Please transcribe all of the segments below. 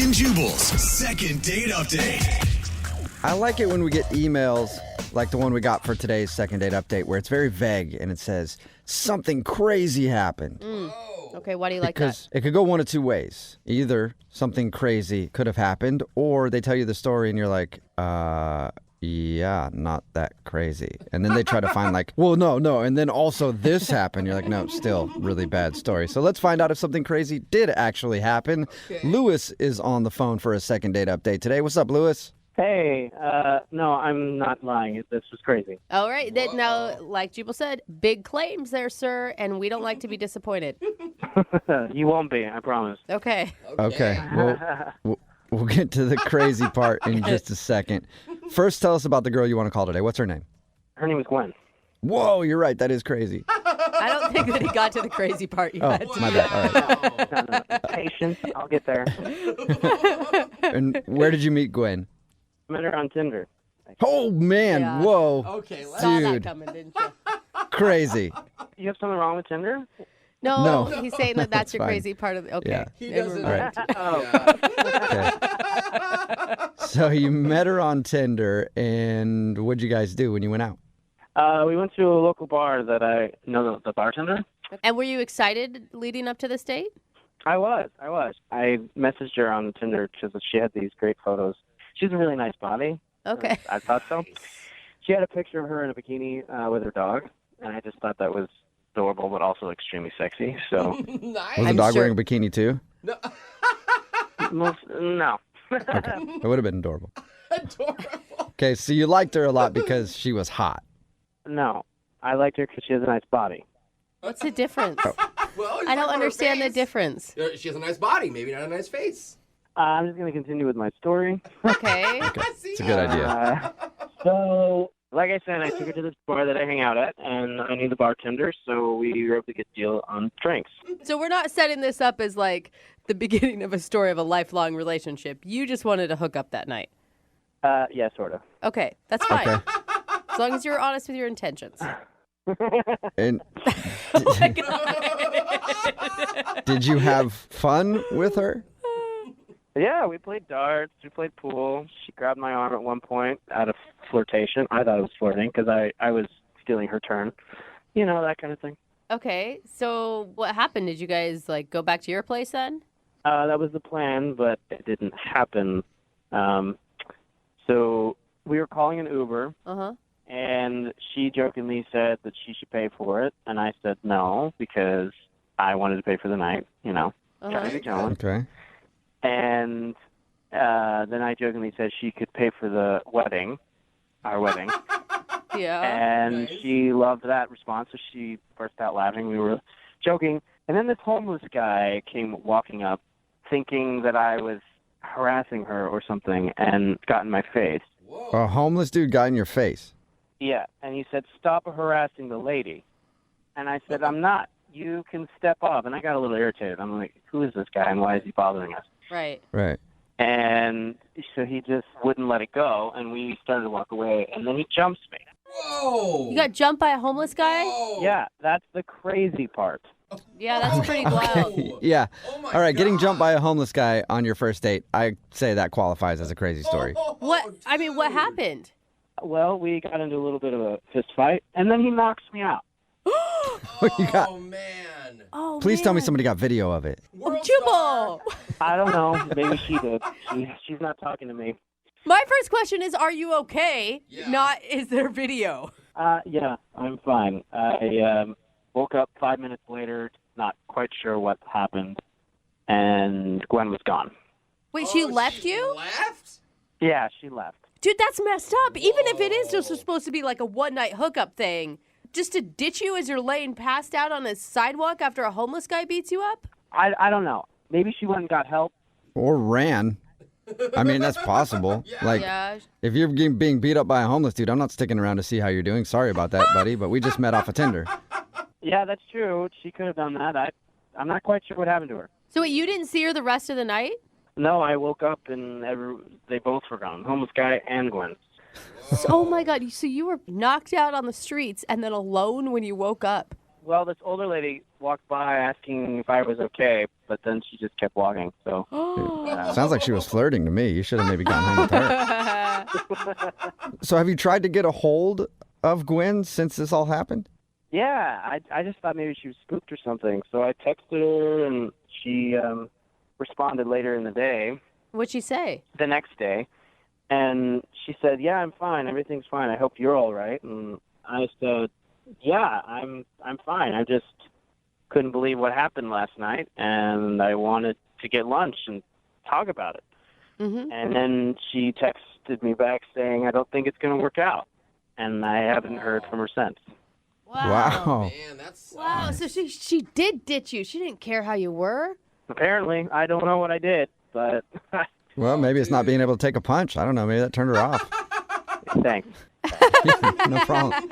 Brooke and Jubal's second date update. I like it when we get emails like the one we got for today's second date update where it's very vague and it says, something crazy happened. Okay, why do you like Because it could go one of two ways. Either something crazy could have happened, or they tell you the story and you're like, yeah, not that crazy. And then they try to find like, well, no. And then also this happened. You're like, no, still really bad story. So let's find out if something crazy did actually happen. Okay. Lewis is on the phone for a second date update today. What's up, Lewis? Hey, no, I'm not lying. This was crazy. All right. Now, like Jubal said, big claims there, sir, and we don't like to be disappointed. You won't be, I promise. Okay. Okay. We'll get to the crazy part in just a second. First, tell us about the girl you want to call today. What's her name? Her name is Gwen. Whoa, you're right. That is crazy. I don't think that he got to the crazy part yet. Oh, my bad. All right. No. Patience. I'll get there. And where did you meet Gwen? I met her on Tinder. Oh, man. Yeah. Whoa. Okay, Saw that Dude. coming, didn't you? Crazy. You have something wrong with Tinder? No, No. he's saying that that's your fine. crazy part of the... Okay. Yeah. He Never doesn't. mind. Okay. So you met her on Tinder, and what'd you guys do when you went out? We went to a local bar that I know the bartender. And were you excited leading up to this date? I was. I messaged her on Tinder because she had these great photos. She has a really nice body. Okay. I thought so. She had a picture of her in a bikini with her dog, and I just thought that was adorable, but also extremely sexy. So, Nice. Was the I'm dog sure- wearing a bikini too? No. no. Okay. It would have been adorable. Adorable. Okay, so you liked her a lot because she was hot. No. I liked her because she has a nice body. What's the difference? Well, I don't understand the difference. She has a nice body, maybe not a nice face. I'm just going to continue with my story. Okay. It's a good idea. So, like I said, I took her to this bar that I hang out at, and I knew the bartender, so we were able to get a deal on drinks. So we're not setting this up as like the beginning of a story of a lifelong relationship. You just wanted to hook up that night. Yeah, sort of. Okay, that's fine. Okay. As long as you're honest with your intentions. And Oh my God. did you have fun with her? Yeah, we played darts, we played pool. She grabbed my arm at one point out of flirtation. I thought it was flirting because I was stealing her turn. You know, that kind of thing. Okay, so what happened? Did you guys like go back to your place then? That was the plan, but it didn't happen. So we were calling an Uber, Uh-huh. and she jokingly said that she should pay for it, and I said no because I wanted to pay for the night, you know. Trying to be going. Okay. And then I jokingly said she could pay for the wedding, our wedding. Yeah. And Nice. she loved that response, so she burst out laughing. We were joking. And then this homeless guy came walking up thinking that I was harassing her or something and got in my face. Whoa. A homeless dude got in your face. Yeah, and he said, "Stop harassing the lady." And I said, "I'm not. You can step off." And I got a little irritated. I'm like, who is this guy and why is he bothering us? Right. Right. And so he just wouldn't let it go, and we started to walk away, and then he jumps me. Whoa. You got jumped by a homeless guy? Whoa. Yeah, that's the crazy part. Yeah, that's pretty wild. Yeah. Oh my All right, getting God. jumped by a homeless guy on your first date, I say that qualifies as a crazy story. What? I mean, what happened? Well, we got into a little bit of a fist fight, and then he knocks me out. You got- Oh, man. Oh, Please tell me man. somebody got video of it. World Jubal! I don't know. Maybe she did. She's not talking to me. My first question is, are you okay? Yeah. Not, is there video? Yeah, I'm fine. I woke up 5 minutes later, not quite sure what happened, and Gwen was gone. Wait, she Oh, left she you? Left? Yeah, she left. Dude, that's messed up. Even if it is just supposed to be like a one-night hookup thing, just to ditch you as you're laying passed out on a sidewalk after a homeless guy beats you up? I don't know. Maybe she went and got help. Or ran. I mean, that's possible. Like, Yeah. if you're being beat up by a homeless dude, I'm not sticking around to see how you're doing. Sorry about that, buddy, but we just met off of Tinder. Yeah, that's true. She could have done that. I'm not quite sure what happened to her. So wait, you didn't see her the rest of the night? No, I woke up and they both were gone. Homeless guy and Gwen. Oh my God. So you were knocked out on the streets and then alone when you woke up? Well, this older lady walked by asking if I was okay, but then she just kept walking. So Sounds like she was flirting to me. You should have maybe gone home with her. So have you tried to get a hold of Gwen since this all happened? yeah, I just thought maybe she was spooked or something. So I texted her, and she responded later in the day, What'd she say? the next day, and she said, "Yeah, I'm fine. Everything's fine. I hope you're all right." And I said, "Yeah, I'm fine. I just couldn't believe what happened last night, and I wanted to get lunch and talk about it." Mm-hmm. And then she texted me back saying, "I don't think it's going to work out." And I haven't heard from her since. Wow. Man, that's Wow. So she did ditch you. She didn't care how you were. Apparently, I don't know what I did, but Well, maybe it's not being able to take a punch. I don't know. Maybe that turned her off. thanks. No problem.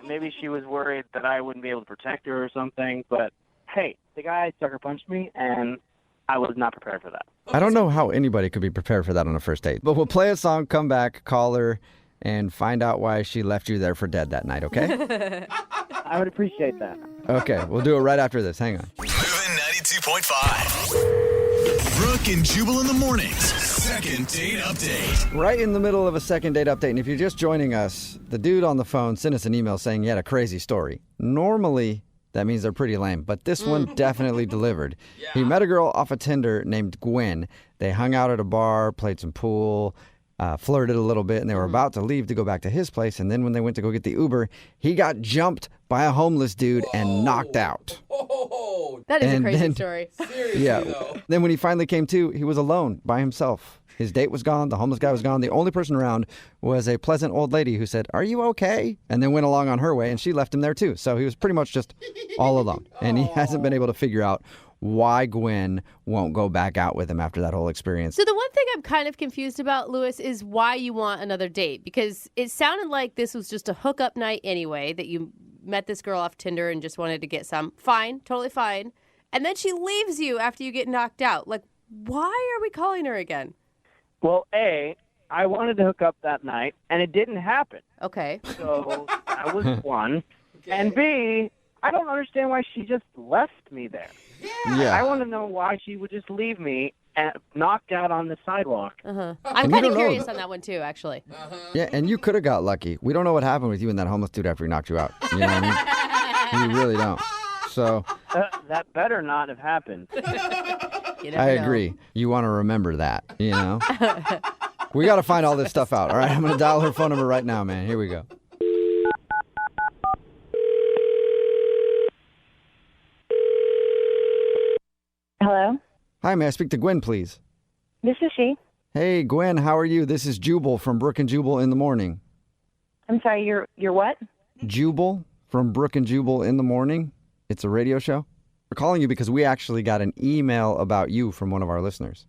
Maybe she was worried that I wouldn't be able to protect her or something, but hey, the guy sucker punched me, and I was not prepared for that. I don't know how anybody could be prepared for that on a first date. But we'll play a song, come back, call her, and find out why she left you there for dead that night, okay? I would appreciate that. Okay, we'll do it right after this. Hang on. Moving 92.5. Brooke and Jubal in the mornings. Second date update. Right in the middle of a second date update, and if you're just joining us, the dude on the phone sent us an email saying he had a crazy story. Normally, that means they're pretty lame, but this one definitely delivered. He met a girl off of Tinder named Gwen. They hung out at a bar, played some pool, flirted a little bit, and they were about to leave to go back to his place. And then when they went to go get the Uber, he got jumped by a homeless dude and knocked out. Oh, That is a And crazy then- story. seriously though. Then when he finally came to, he was alone by himself. His date was gone. The homeless guy was gone. The only person around was a pleasant old lady who said, "Are you okay?" And then went along on her way, and she left him there too. So he was pretty much just all alone. And he hasn't been able to figure out why Gwen won't go back out with him after that whole experience. So the one thing I'm kind of confused about, Lewis, is why you want another date. Because it sounded like this was just a hookup night anyway, that you met this girl off Tinder and just wanted to get some. Fine, totally fine. And then she leaves you after you get knocked out. Like, why are we calling her again? Well, A, I wanted to hook up that night, and it didn't happen. Okay. So that was one. And B, I don't understand why she just left me there. I Yeah. want to know why she would just leave me knocked out on the sidewalk. I'm And we kind don't of know curious that. on that one too, actually. Yeah, and you could have got lucky. We don't know what happened with you and that homeless dude after he knocked you out. You know what I mean? We really don't. So That better not have happened. You never I know. agree. You want to remember that, you know? We got to find all this stuff out. All right, I'm going to dial her phone number right now, man. Here we go. Hello, Hi, may I speak to Gwen, please? this is she. Hey, Gwen, how are you? This is Jubal from Brooke and Jubal in the morning. I'm sorry, you're what? Jubal from Brooke and Jubal in the morning. It's a radio show. We're calling you because we actually got an email about you from one of our listeners.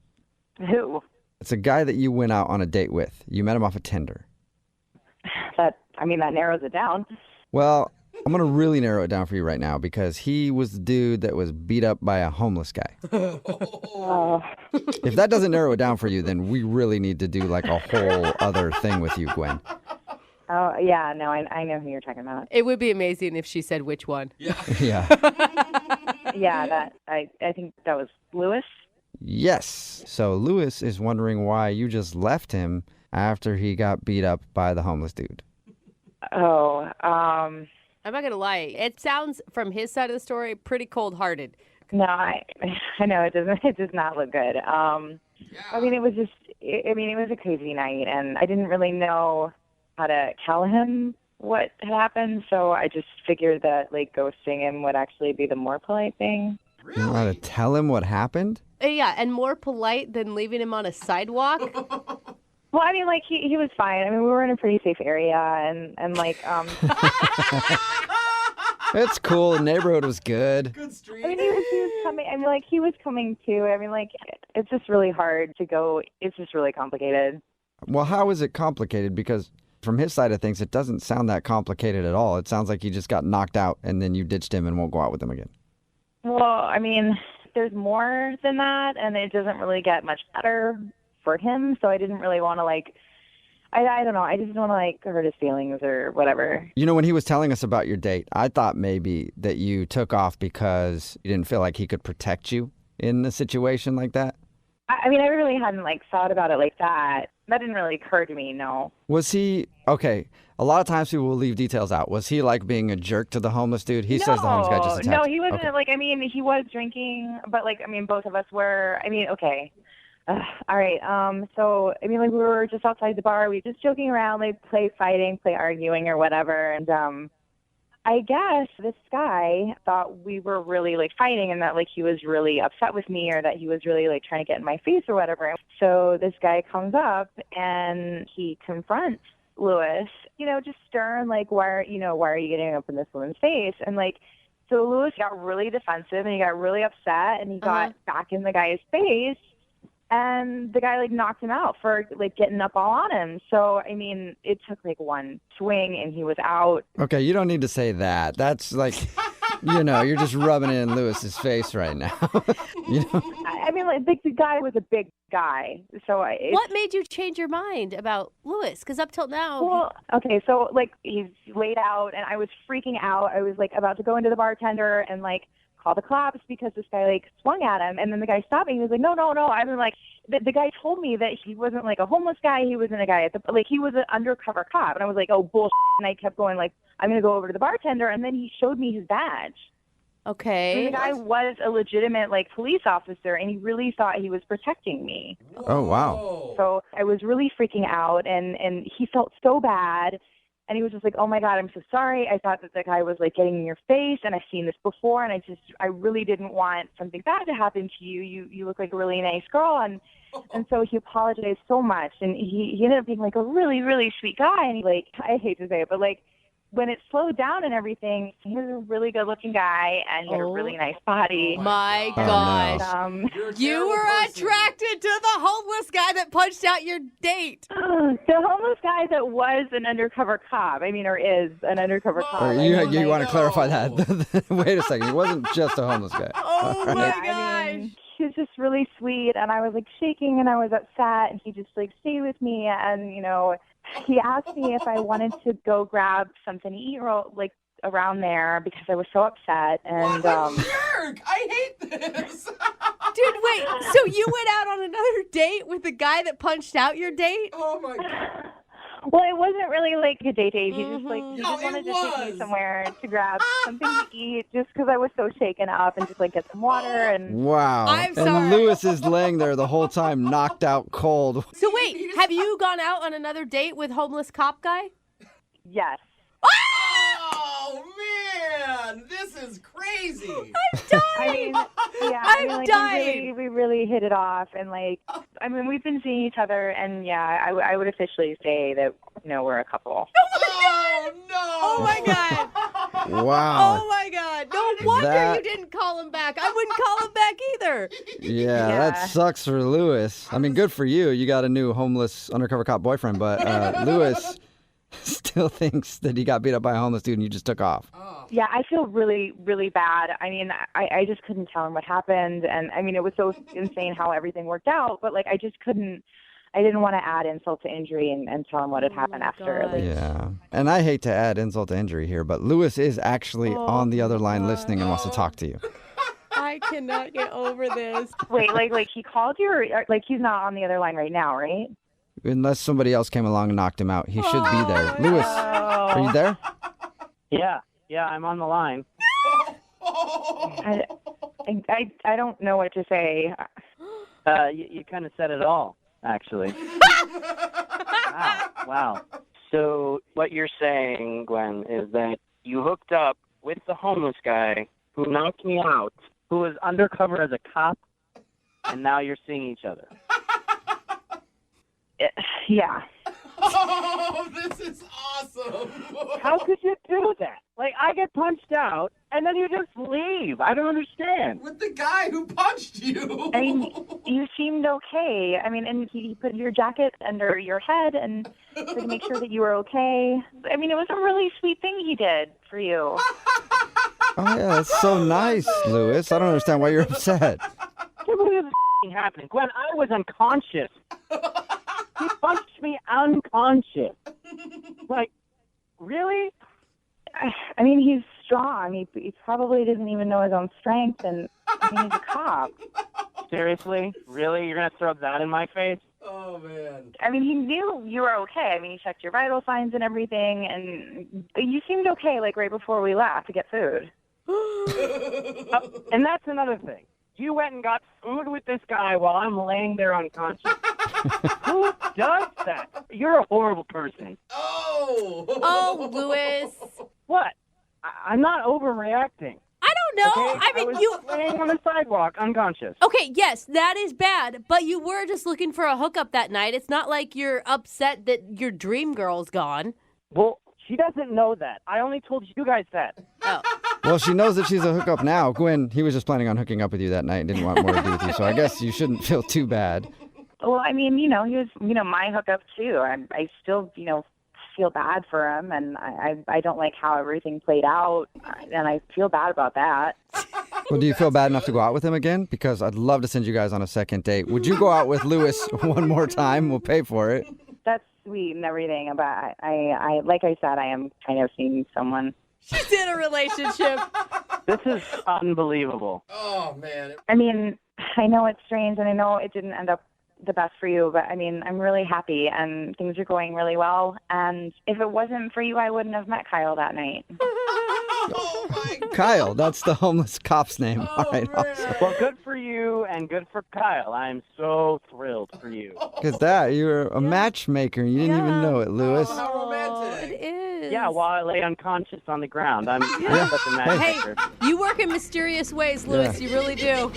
Who? It's a guy that you went out on a date with. You met him off of Tinder. That narrows it down. Well, I'm going to really narrow it down for you right now because he was the dude that was beat up by a homeless guy. Oh, If that doesn't narrow it down for you, then we really need to do like a whole other thing with you, Gwen. yeah, no, I know who you're talking about. It would be amazing if she said which one. Yeah. Yeah, that I think that was Lewis. Yes. So Lewis is wondering why you just left him after he got beat up by the homeless dude. Oh, I'm not going to lie. It sounds, from his side of the story, pretty cold-hearted. no, I know it doesn't. It does not look good. I mean, it was just. I mean, it was a crazy night, and I didn't really know how to tell him what had happened. So I just figured that like ghosting him would actually be the more polite thing. You know how to tell him what happened? Yeah, and more polite than leaving him on a sidewalk. Well, I mean, like he was fine. I mean, we were in a pretty safe area, and like It's cool. The neighborhood was good. Good street. I mean, he was coming. I mean, like he was coming too. I mean, like it's just really hard to go. It's just really complicated. Well, how is it complicated? Because from his side of things, it doesn't sound that complicated at all. It sounds like he just got knocked out and then you ditched him and won't go out with him again. Well, I mean, there's more than that, and it doesn't really get much better for him. So I didn't really want to like. I don't know. I just don't want to like hurt his feelings or whatever. You know, when he was telling us about your date, I thought maybe that you took off because you didn't feel like he could protect you in a situation like that. I mean, I really hadn't like thought about it like that. That didn't really occur to me. No. Was he okay? A lot of times people will leave details out. Was he like being a jerk to the homeless dude? He says the homeless guy just attacked. No, he wasn't. Okay. Like, I mean, he was drinking, but like, I mean, both of us were. I mean, okay. All right. So, I mean, like, we were just outside the bar. We were just joking around, like, play fighting, play arguing or whatever. And I guess this guy thought we were really, like, fighting and that, like, he was really upset with me or that he was really, like, trying to get in my face or whatever. So this guy comes up and he confronts Lewis, you know, just stern, like, why are you getting up in this woman's face? And, like, so Lewis got really defensive and he got really upset and he got back in the guy's face. And the guy, like, knocked him out for, like, getting up all on him. So, I mean, it took, like, one swing and he was out. Okay, you don't need to say that. That's like, you know, you're just rubbing it in Lewis's face right now. You know? I mean, like, the guy was a big guy. So what made you change your mind about Lewis? Because up till now... Well, okay, so, like, he's laid out and I was freaking out. I was, like, about to go into the bartender and, like, call the cops because this guy like swung at him, and then the guy stopped me. He was like, no. I've been like, the guy told me that he wasn't like a homeless guy. He wasn't a guy at the like he was an undercover cop, and I was like, oh bullshit. And I kept going like, I'm gonna go over to the bartender, and then he showed me his badge. Okay. And the guy was a legitimate like police officer, and he really thought he was protecting me. Oh wow. So I was really freaking out, and he felt so bad. And he was just like, oh, my God, I'm so sorry. I thought that the guy was, like, getting in your face, and I've seen this before, and I really didn't want something bad to happen to you. You look like a really nice girl. And so he apologized so much, and he ended up being, like, a really, really sweet guy. And, like, I hate to say it, but, like, when it slowed down and everything, he was a really good-looking guy, and he had a really nice body. My Oh, gosh. no. You were attracted to the homeless guy that punched out your date. The homeless guy that was an undercover cop, or is an undercover cop. Or you want to clarify that? Wait a second. He wasn't just a homeless guy. Oh, my Yeah, gosh. he was just really sweet, and I was, like, shaking, and I was upset, and he just, like, stayed with me, and, you know, he asked me if I wanted to go grab something to eat, like, around there, because I was so upset, and, What a jerk! I hate this! Dude, wait, so you went out on another date with the guy that punched out your date? Oh, my God. Well, it wasn't really like a date. He just like he No, just wanted it to take me was. somewhere to grab something to eat, just because I was so shaken up, and just like get some water and. Wow. I'm and sorry. Lewis is laying there the whole time, knocked out cold. So wait, have you gone out on another date with homeless cop guy? Yes. Oh, man! This is crazy! I mean, yeah. I'm like, dying. we really hit it off, and like, we've been seeing each other, and yeah, I would officially say that we're a couple. Oh, no! Oh, my God. Wow. Oh, my God. No wonder That- you didn't call him back. I wouldn't call him back either. Yeah, Yeah. that sucks for Lewis. I mean, good for you. You got a new homeless undercover cop boyfriend, but Lewis still thinks that he got beat up by a homeless dude and you just took off. Yeah, I feel really, really bad. I mean, I just couldn't tell him what happened, and I mean, it was so insane how everything worked out, but like, I just couldn't. I didn't want to add insult to injury and tell him what had happened my after. God. Like, Yeah. And I hate to add insult to injury here, but Lewis is actually on the other line listening and wants to talk to you. I cannot get over this. wait, like he called you, or like he's not on the other line right now, right? Unless somebody else came along and knocked him out, he should be there. Lewis, are you there? Yeah, I'm on the line. I don't know what to say. You kind of said it all, actually. Wow. So what you're saying, Gwen, is that you hooked up with the homeless guy who knocked me out, who was undercover as a cop, and now you're seeing each other. Yeah. Oh, this is awesome! How could you do that? Like, I get punched out, and then you just leave. I don't understand. With the guy who punched you! I mean, you seemed okay. I mean, and he put your jacket under your head and to make sure that you were okay. I mean, it was a really sweet thing he did for you. Oh, yeah, that's so nice, Lewis. I don't understand why you're upset. What is happening? Gwen, I was unconscious. He punched me unconscious. Like, really? I mean, he's strong. He probably doesn't even know his own strength, and I mean, he's a cop. Seriously? Really? You're going to throw that in my face? Oh, man. I mean, he knew you were okay. I mean, he checked your vital signs and everything, and you seemed okay, like, right before we left to get food. And that's another thing. You went and got food with this guy while I'm laying there unconscious. Who does that? You're a horrible person. Oh. Oh, Louis. What? I'm not overreacting. I don't know. Okay? I mean, was you. laying on the sidewalk unconscious. Okay, yes, that is bad, but you were just looking for a hookup that night. It's not like you're upset that your dream girl's gone. Well, she doesn't know that. I only told you guys that. Oh. Well, she knows that she's a hookup now. Gwen, he was just planning on hooking up with you that night and didn't want more to do with you, so I guess you shouldn't feel too bad. Well, I mean, he was, my hookup too. I still, feel bad for him, and I don't like how everything played out, and I feel bad about that. Well, do you feel bad enough to go out with him again? Because I'd love to send you guys on a second date. Would you go out with Louis one more time? We'll pay for it. That's sweet and everything, but I like I said, I am kind of seeing someone. She's in a relationship. This is unbelievable. Oh, man. I mean, I know it's strange, and I know it didn't end up the best for you, but I mean, I'm really happy, and things are going really well, and if it wasn't for you, I wouldn't have met Kyle that night. Oh, my God. Kyle, that's the homeless cop's name. Oh, All right, man. awesome. Well, good for you and good for Kyle. I'm so thrilled for you. Look at that. You're a matchmaker. You didn't even know it, Louis. Oh, how romantic. It is. Yeah, while I lay unconscious on the ground. I'm such a Hey, matchmaker. you work in mysterious ways, Louis. Yeah. You really do.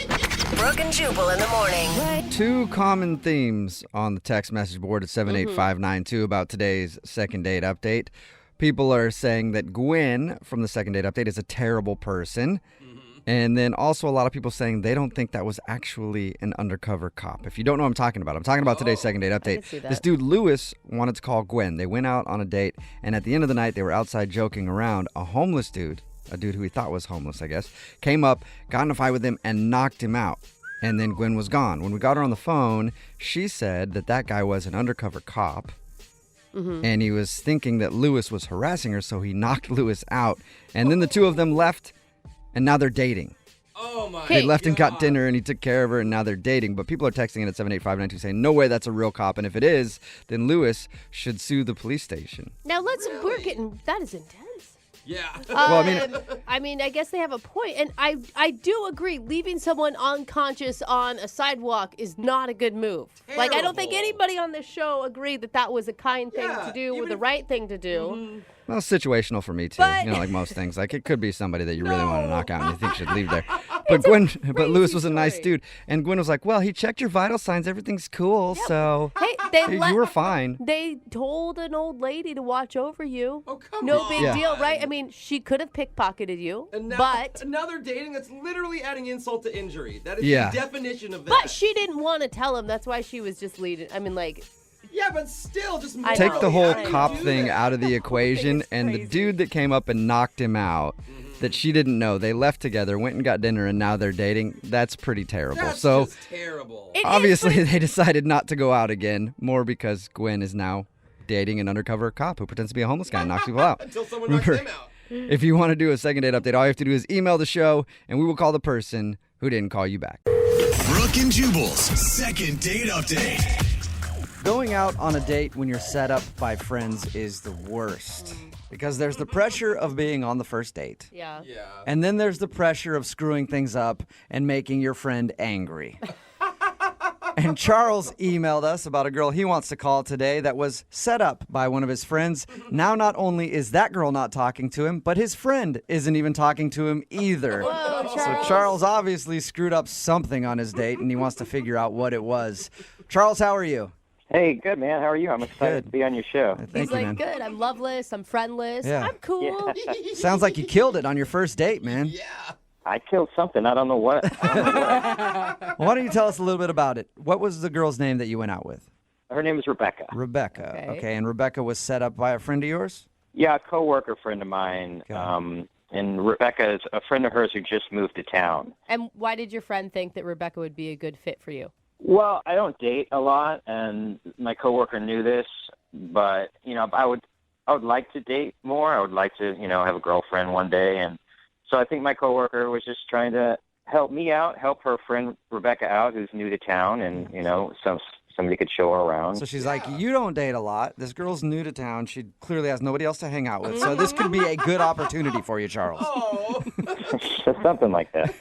Brooke and Jubal in the morning. Two common themes on the text message board at 78592 about today's second date update. People are saying that Gwen from the second date update is a terrible person. And then also a lot of people saying they don't think that was actually an undercover cop. If you don't know what I'm talking about today's second date update. see that. This dude, Louis, wanted to call Gwen. They went out on a date, and at the end of the night, they were outside joking around. A homeless dude, a dude who he thought was homeless, I guess, came up, got in a fight with him, and knocked him out. And then Gwen was gone. When we got her on the phone, she said that guy was an undercover cop. And he was thinking that Louis was harassing her, so he knocked Louis out. And then the two of them left, and now they're dating. Oh, my They left and got God. dinner, and he took care of her, and now they're dating. But people are texting in at 78592 saying, no way that's a real cop. And if it is, then Louis should sue the police station. Now we're getting, that is intense. Yeah. I mean- I guess they have a point, and I do agree. Leaving someone unconscious on a sidewalk is not a good move. Like, I don't think Terrible. anybody on this show agreed that was a kind thing Yeah, to do or even the if- right thing to do. Well, situational for me, too. But- Like most things. Like, it could be somebody that you really want to No. knock out and you think should leave there. But but Louis was a nice story. dude. And Gwen was like, well, he checked your vital signs. Everything's cool, so Hey, you were fine. They told an old lady to watch over you. Oh, come No on. big Yeah. deal, right? I mean, she could have pickpocketed you, And now, but now they're dating. That's literally adding insult to injury. That is Yeah. the definition of that. but she didn't want to tell him. That's why she was just leading. I mean, like, Yeah, but still, just I Take know. the whole I cop do thing that. out of the equation, and the crazy. dude that came up and knocked him out, that she didn't know, they left together, went and got dinner, and now they're dating. That's pretty terrible. That's So just terrible. It is obviously they decided not to go out again, more because Gwen is now dating an undercover cop who pretends to be a homeless guy and knocks people out. Until someone knocks Remember, him out. if you want to do a second date update, all you have to do is email the show, and we will call the person who didn't call you back. Brooke and Jubal's second date update. Going out on a date when you're set up by friends is the worst. Because there's the pressure of being on the first date. yeah. Yeah. And then there's the pressure of screwing things up and making your friend angry. And Charles emailed us about a girl he wants to call today that was set up by one of his friends. Now not only is that girl not talking to him, but his friend isn't even talking to him either. Whoa, So Charles obviously screwed up something on his date, and he wants to figure out what it was. Charles, how are you? Hey, good, man. How are you? I'm excited to be on your show. Thank He's you, like, man. good. I'm loveless. I'm friendless. Yeah. I'm cool. Sounds like you killed it on your first date, man. Yeah. I killed something. I don't know what. Well, why don't you tell us a little bit about it? What was the girl's name that you went out with? Her name is Rebecca. Rebecca. Okay. Okay, and Rebecca was set up by a friend of yours? Yeah, a coworker friend of mine. Okay. And Rebecca is a friend of hers who just moved to town. And why did your friend think that Rebecca would be a good fit for you? Well, I don't date a lot, and my coworker knew this, but I would like to date more. I would like to have a girlfriend one day, and so I think my coworker was just trying to help me out, help her friend Rebecca out, who's new to town, and somebody could show her around. So she's like, you don't date a lot. This girl's new to town. She clearly has nobody else to hang out with. So this could be a good opportunity for you, Charles. Oh. Something like that.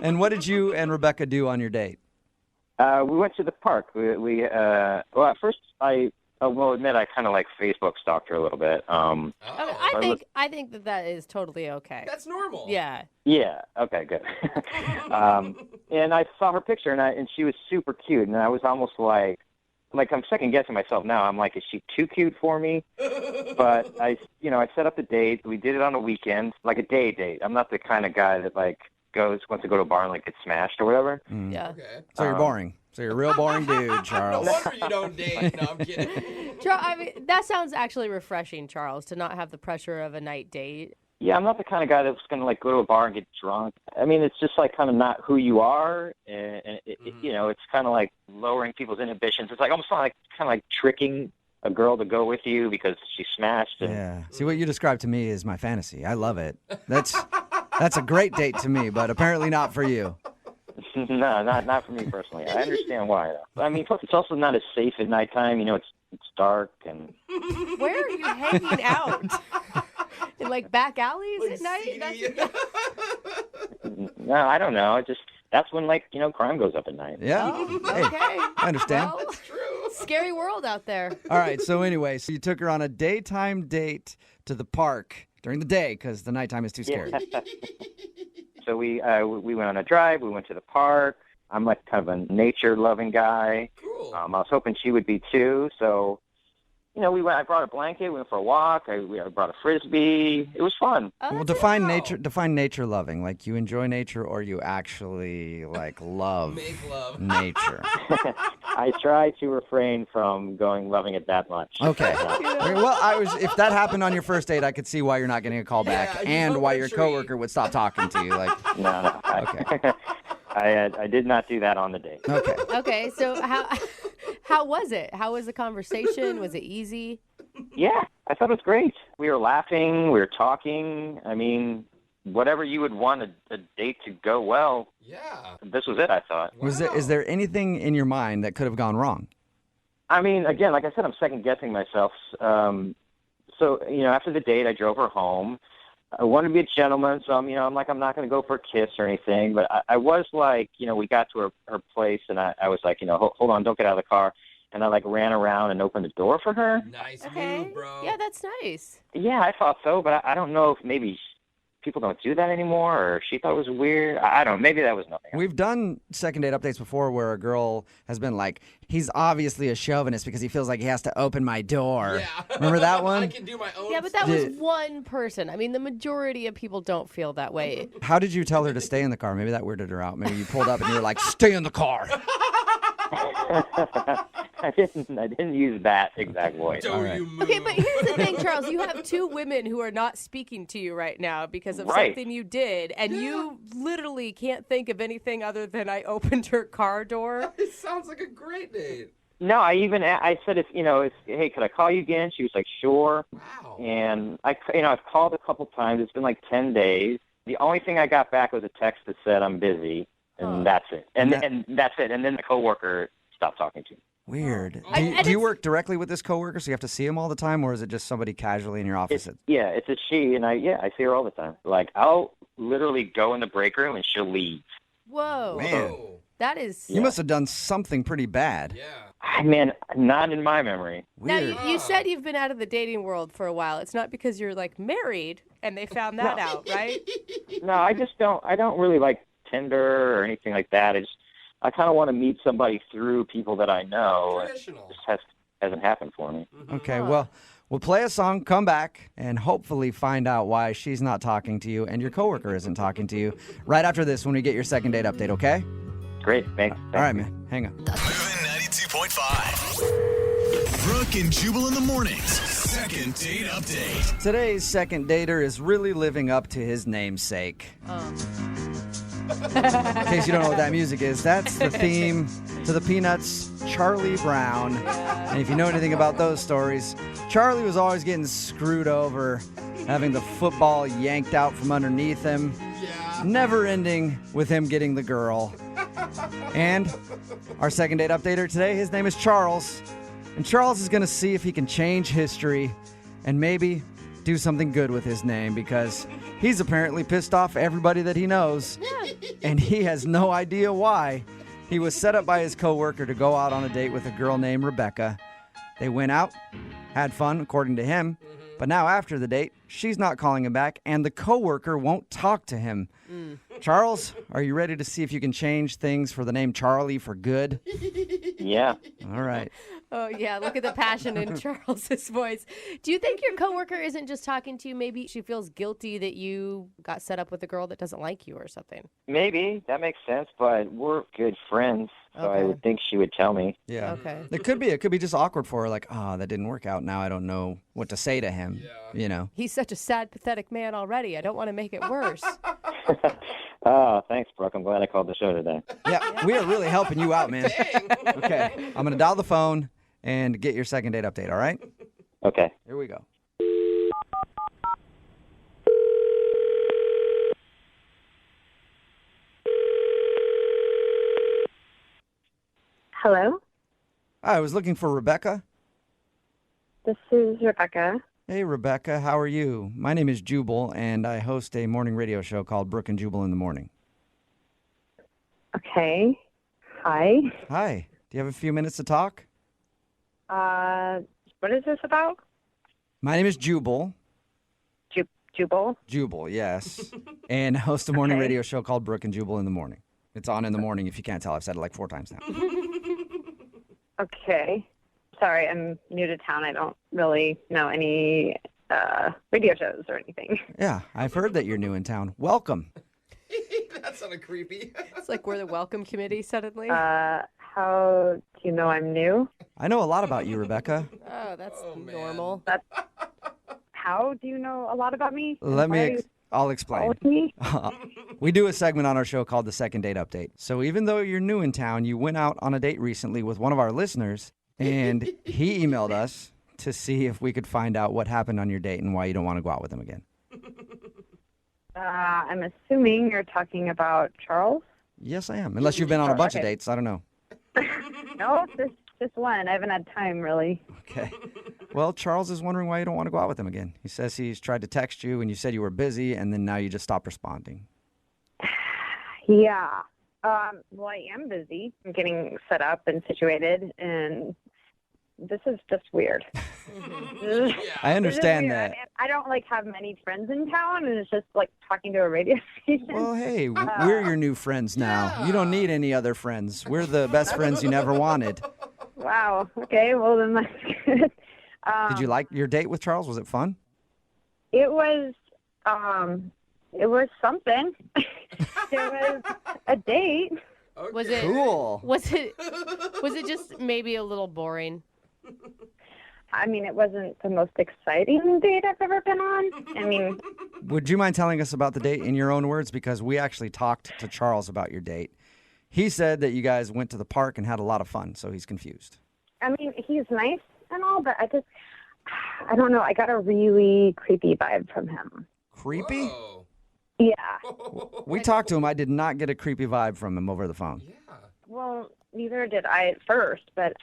And what did you and Rebecca do on your date? We went to the park. Well, at first I will admit I kind of like Facebook stalked her a little bit. I think that is totally okay. That's normal. Yeah. Yeah. Okay. Good. And I saw her picture, and she was super cute, and I was almost like I'm second guessing myself now. I'm like, is she too cute for me? But I set up the date. We did it on a weekend, like a day date. I'm not the kind of guy that wants to go to a bar and get smashed or whatever. Mm. Yeah. Okay. So you're boring. So you're a real boring dude, No Charles. wonder you don't date. No, I'm kidding. I mean, that sounds actually refreshing, Charles, to not have the pressure of a night date. Yeah, I'm not the kind of guy that's going to go to a bar and get drunk. I mean, it's just kind of not who you are, and it's kind of like lowering people's inhibitions. It's almost kind of tricking a girl to go with you because she's smashed. And... Yeah. See, what you described to me is my fantasy. I love it. That's a great date to me, but apparently not for you. No, not for me personally. I understand why. I mean, plus it's also not as safe at nighttime. It's dark and. Where are you hanging out? In back alleys at night? No, I don't know. That's when crime goes up at night. Yeah. Oh, Hey, okay. I understand. Well, scary world out there. All right. So anyway, so you took her on a daytime date to the park during the day because the nighttime is too scary. Yeah. So we went on a drive. We went to the park. I'm kind of a nature-loving guy. Cool. I was hoping she would be too. So, we went. I brought a blanket. We went for a walk. I brought a frisbee. It was fun. Oh, Well, that's define cool. nature. Define nature loving. Like you enjoy nature, or you actually love Make love. nature. I try to refrain from loving it that much. Okay. Okay, well, if that happened on your first date, I could see why you're not getting a call back, Yeah, you and know why what, your Sheree? coworker would stop talking to you. No. Okay. I did not do that on the date. Okay. Okay, so how was it? How was the conversation? Was it easy? Yeah, I thought it was great. We were laughing. We were talking. I mean, whatever you would want a date to go well, Yeah. this was it, I thought. Is there anything in your mind that could have gone wrong? I mean, again, like I said, I'm second-guessing myself. So, after the date, I drove her home. I wanted to be a gentleman, so I'm not going to go for a kiss or anything. But I was we got to her place, and I was like, hold on, don't get out of the car. And I ran around and opened the door for her. Nice Okay. move, bro. Yeah, that's nice. Yeah, I thought so, but I don't know if maybe people don't do that anymore, or she thought it was weird. I don't know. Maybe that was nothing. We've done second date updates before where a girl has been like, he's obviously a chauvinist because he feels like he has to open my door. Yeah. Remember that one? I can do my own. Yeah, but that was Did- one person. I mean, the majority of people don't feel that way. How did you tell her to stay in the car? Maybe that weirded her out. Maybe you pulled up and you were like, stay in the car. I didn't use that exact voice. Don't All right. you move. Okay, but here's the thing, Charles. You have two women who are not speaking to you right now because of Right. something you did, and you literally can't think of anything other than I opened her car door. It sounds like a great date. No, I said hey, could I call you again? She was like, sure. Wow. And I've called a couple times. It's been 10 days. The only thing I got back was a text that said I'm busy, and that's it. And that's it. And then the coworker stopped talking to me. Weird. And Do you it's- work directly with this coworker so you have to see him all the time, or is it just somebody casually in your office? It's a she, and I see her all the time. I'll literally go in the break room and she'll leave. Whoa. Man. Oh. That is... You must have done something pretty bad. Yeah. Man, not in my memory. Now, Weird. you said you've been out of the dating world for a while. It's not because you're, married and they found that out, right? No, I don't really like Tinder or anything like that. I kind of want to meet somebody through people that I know. Traditional. It just hasn't happened for me. Okay, well, we'll play a song, come back, and hopefully find out why she's not talking to you and your coworker isn't talking to you right after this when we get your second date update, okay? Great, thanks. All right, man. Hang on. Moving 92.5. Brooke and Jubal in the mornings. Second date update. Today's second dater is really living up to his namesake. In case you don't know what that music is, that's the theme to the Peanuts' Charlie Brown. And if you know anything about those stories, Charlie was always getting screwed over, having the football yanked out from underneath him, never ending with him getting the girl. And our second date updater today, his name is Charles. And Charles is going to see if he can change history and maybe do something good with his name, because he's apparently pissed off everybody that he knows. And he has no idea why. He was set up by his coworker to go out on a date with a girl named Rebecca. They went out, had fun, according to him. But now after the date, she's not calling him back, and the coworker won't talk to him. Charles, are you ready to see if you can change things for the name Charlie for good? Yeah. All right. Oh, yeah. Look at the passion in Charles's voice. Do you think your coworker isn't just talking to you? Maybe she feels guilty that you got set up with a girl that doesn't like you or something. Maybe. That makes sense, but we're good friends, so I would think she would tell me. Yeah. Okay. It could be just awkward for her, like, oh, that didn't work out. Now I don't know what to say to him, you know. He's such a sad, pathetic man already. I don't want to make it worse. Oh, thanks, Brooke. I'm glad I called the show today. Yeah, we are really helping you out, man. Okay, I'm going to dial the phone and get your second date update, all right? Okay. Here we go. Hello, Hi, I was looking for Rebecca. this is Rebecca. Hey, Rebecca, how are you? My name is Jubal, and I host a morning radio show called Brooke and Jubal in the Morning. Okay. Hi. Hi, do you have a few minutes to talk? What is this about? My name is Jubal. Jubal? Jubal, yes. And I host a morning Okay. radio show called Brooke and Jubal in the Morning. It's on in the morning, if you can't tell. I've said it like 4 times now. Okay. Sorry, I'm new to town. I don't really know any radio shows or anything. Yeah, I've heard that you're new in town. Welcome. That sounded creepy. It's like we're the welcome committee suddenly. How do you know I'm new? I know a lot about you, Rebecca. Oh, that's man. normal. How do you know a lot about me? Let Why are me, you I'll explain. with me? We do a segment on our show called the Second Date Update. So even though you're new in town, you went out on a date recently with one of our listeners, and he emailed us to see if we could find out what happened on your date and why you don't want to go out with him again. I'm assuming you're talking about Charles? Yes, I am. Unless you've been on a bunch of Okay. dates. I don't know. No, just one. I haven't had time, really. Okay. Well, Charles is wondering why you don't want to go out with him again. He says he's tried to text you, and you said you were busy, and then now you just stopped responding. Yeah. Well, I am busy. I'm getting set up and situated, and this is just weird. I understand This is that. weird. I don't have many friends in town, and it's just like talking to a radio station. Well, hey, we're your new friends now. You don't need any other friends. We're the best friends you never wanted. Wow. Okay. Well, then that's good. Did you like your date with Charles? Was it fun? It was something. It was a date. Was it Cool. Was it just maybe a little boring? I mean, it wasn't the most exciting date I've ever been on. I mean, Would you mind telling us about the date in your own words? Because we actually talked to Charles about your date. He said that you guys went to the park and had a lot of fun, so he's confused. he's nice and all, but I don't know. I got a really creepy vibe from him. Creepy? Whoa. Yeah. We talked to him. I did not get a creepy vibe from him over the phone. Yeah. Well, neither did I at first, but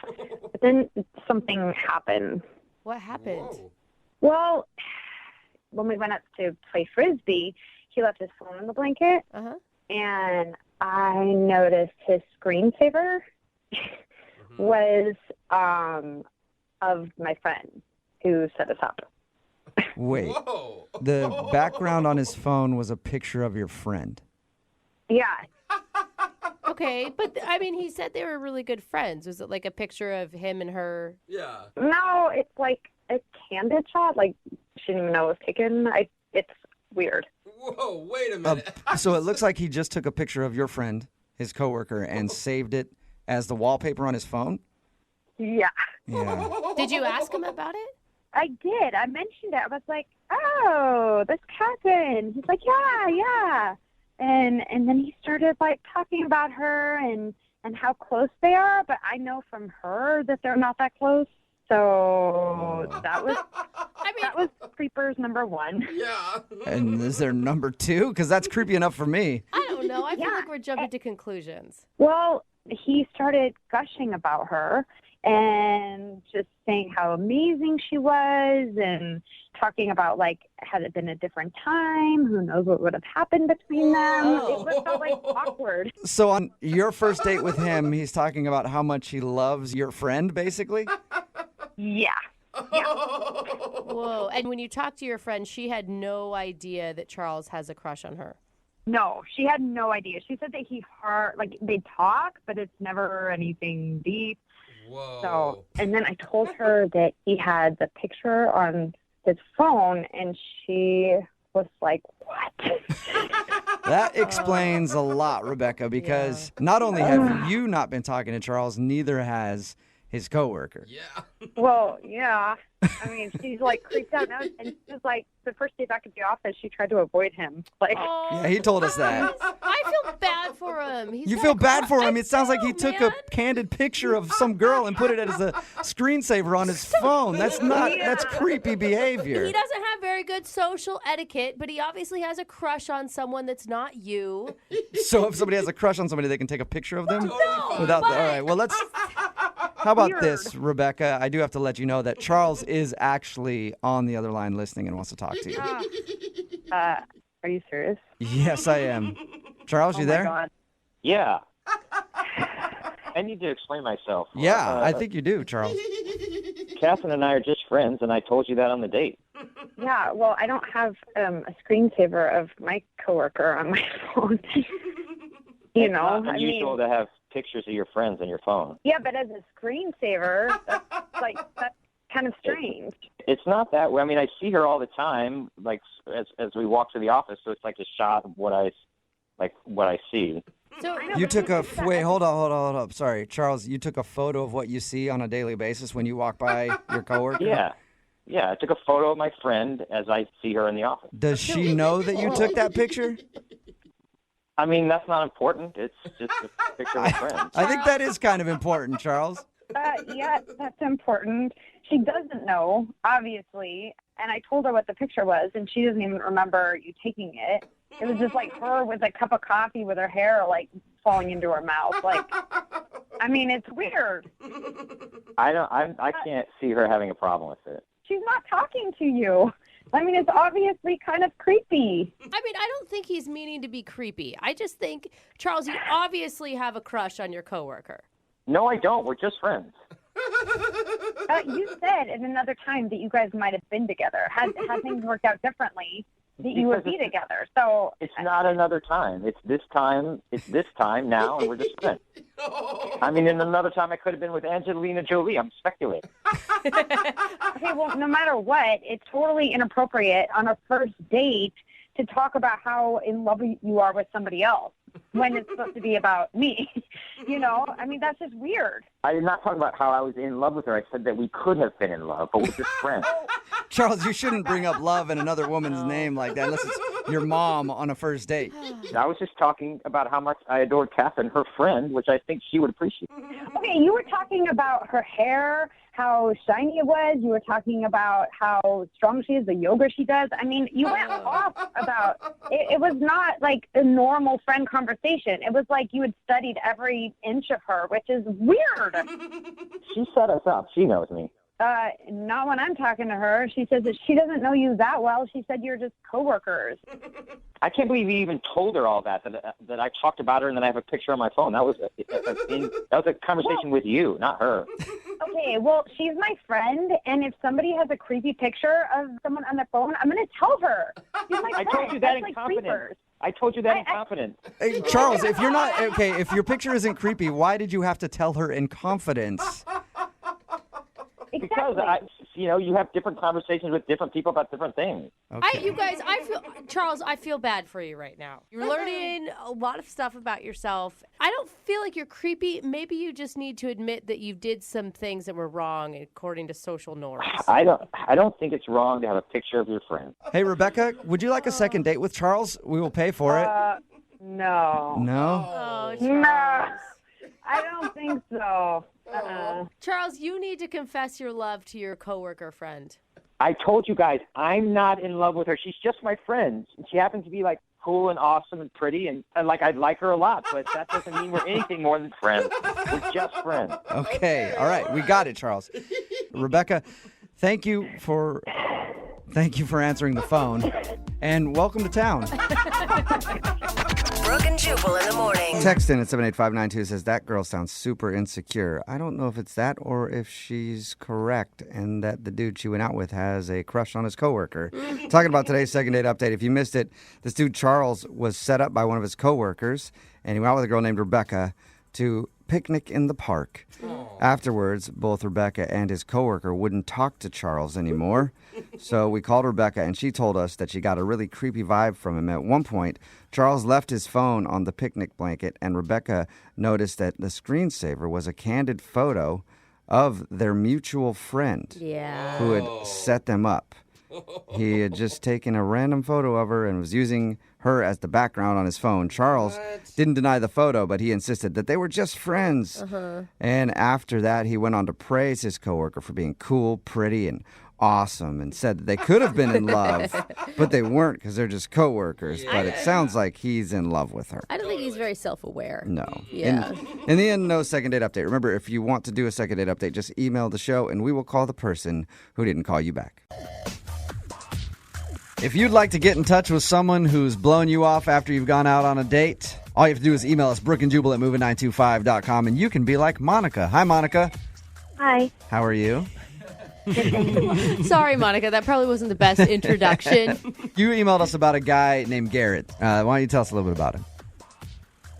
then something happened. What happened? Whoa. Well, when we went up to play Frisbee, he left his phone on the blanket, Uh-huh. and I noticed his screensaver was of my friend who set us up. Wait. Whoa. The background on his phone was a picture of your friend. Yeah. Okay, but I mean, he said they were really good friends. Was it like a picture of him and her? Yeah. No, it's like a candid shot. Like, she didn't even know it was taken. It's weird. Whoa, wait a minute. So it looks like he just took a picture of your friend, his coworker, and saved it as the wallpaper on his phone? Yeah. Yeah. Did you ask him about it? I did. I mentioned it. I was like, oh, this happened. He's like, yeah. and then he started like talking about her and how close they are, but I know from her that they're not that close. So that was creepers number 1. Yeah. And is there number 2? Because that's creepy enough for me. I don't know. I feel like we're jumping to conclusions. Well, he started gushing about her and just saying how amazing she was and talking about, like, had it been a different time, who knows what would have happened between them. It felt like awkward. So on your first date with him, he's talking about how much he loves your friend, basically? Yeah. Whoa. And when you talked to your friend, she had no idea that Charles has a crush on her. No, she had no idea. She said that they talk, but it's never anything deep. Whoa. So, and then I told her that he had the picture on his phone, and she was like, what? That explains a lot, Rebecca, because not only have you not been talking to Charles, neither has his coworker. Yeah. Well, yeah. I mean, she's like creeped out now, and she was like, the first day back at the office, she tried to avoid him. Like, Yeah, he told us that. I feel bad for him. You feel bad for him. It sounds like he took a candid picture of some girl and put it as a screensaver on his phone. That's creepy behavior. He doesn't have very good social etiquette, but he obviously has a crush on someone that's not you. So if somebody has a crush on somebody, they can take a picture of them? All right, well, let's... How about this, Rebecca? I do have to let you know that Charles is actually on the other line listening and wants to talk to you. are you serious? Yes, I am. Charles, you there? Oh, my God. Yeah. I need to explain myself. Yeah, I think you do, Charles. Catherine and I are just friends, and I told you that on the date. Yeah, well, I don't have a screensaver of my coworker on my phone. You know, It's not unusual to have pictures of your friends on your phone. Yeah, but as a screensaver, that's kind of strange. It's not that way. I mean, I see her all the time, like as we walk to the office, so it's like a shot of what I see. So You took a... Wait, hold up. Sorry, Charles, you took a photo of what you see on a daily basis when you walk by your coworker? Yeah. Yeah, I took a photo of my friend as I see her in the office. Does she know that you took that picture? I mean, that's not important. It's just a picture of a friend. I think that is kind of important, Charles. Yeah, that's important. She doesn't know, obviously, and I told her what the picture was, and she doesn't even remember you taking it. It was just like her with a cup of coffee with her hair like falling into her mouth. Like, I mean, it's weird. I can't see her having a problem with it. She's not talking to you. I mean, it's obviously kind of creepy. I mean, I don't think he's meaning to be creepy. I just think, Charles, you obviously have a crush on your coworker. No, I don't. We're just friends. You said at another time that you guys might have been together. Had things worked out differently, that you would be together. So it's not another time. It's this time. It's this time now, and we're just friends. I mean, in another time, I could have been with Angelina Jolie. I'm speculating. Okay, well, no matter what, it's totally inappropriate on a first date to talk about how in love you are with somebody else when it's supposed to be about me. You know, I mean, that's just weird. I did not talk about how I was in love with her. I said that we could have been in love, but we're just friends. Charles, you shouldn't bring up love in another woman's name like that unless it's your mom on a first date. I was just talking about how much I adored Catherine, her friend, which I think she would appreciate. Okay, you were talking about her hair, how shiny it was. You were talking about how strong she is, the yoga she does. I mean, you went off about it. It was not like a normal friend conversation. It was like you had studied every inch of her, which is weird. She set us up. She knows me. Not when I'm talking to her. She says that she doesn't know you that well. She said you're just coworkers. I can't believe you even told her all that I talked about her and then I have a picture on my phone. That was a conversation with you, not her. Okay, well, she's my friend, and if somebody has a creepy picture of someone on their phone, I'm going to tell her. She's my friend. I told you that That's in like confidence. creepers. I told you that in confidence. Hey, Charles, if you're not... Okay, if your picture isn't creepy, why did you have to tell her in confidence? Because you have different conversations with different people about different things. Okay. Charles, I feel bad for you right now. You're learning a lot of stuff about yourself. I don't feel like you're creepy. Maybe you just need to admit that you did some things that were wrong according to social norms. I don't think it's wrong to have a picture of your friend. Hey, Rebecca, would you like a second date with Charles? We will pay for it. No. No? Oh, Charles. No. I don't think so. Charles, you need to confess your love to your coworker friend. I told you guys, I'm not in love with her. She's just my friend. And she happens to be, like, cool and awesome and pretty, and like, I like her a lot, but that doesn't mean we're anything more than friends. We're just friends. Okay. All right. We got it, Charles. Rebecca, thank you for answering the phone, and welcome to town. Brooke and Jubal in the morning. Text in at 78592 says, that girl sounds super insecure. I don't know if it's that or if she's correct and that the dude she went out with has a crush on his coworker. Talking about today's second date update. If you missed it, this dude Charles was set up by one of his coworkers, and he went out with a girl named Rebecca to picnic in the park. Afterwards, both Rebecca and his coworker wouldn't talk to Charles anymore. So we called Rebecca, and she told us that she got a really creepy vibe from him. At one point, Charles left his phone on the picnic blanket, and Rebecca noticed that the screensaver was a candid photo of their mutual friend Yeah. who had set them up. He had just taken a random photo of her and was using her as the background on his phone. Charles didn't deny the photo, but he insisted that they were just friends. And after that, he went on to praise his coworker for being cool, pretty, and awesome, and said that they could have been in love, but they weren't because they're just coworkers. But it sounds like he's in love with her. I don't think he's very self-aware. No. Yeah. In the end, no second date update. Remember, if you want to do a second date update, just email the show, and we will call the person who didn't call you back. If you'd like to get in touch with someone who's blown you off after you've gone out on a date, all you have to do is email us, brookandjubal at moving925.com, and you can be like Monica. Hi, Monica. Hi. How are you? Sorry, Monica. That probably wasn't the best introduction. You emailed us about a guy named Garrett. Why don't you tell us a little bit about him?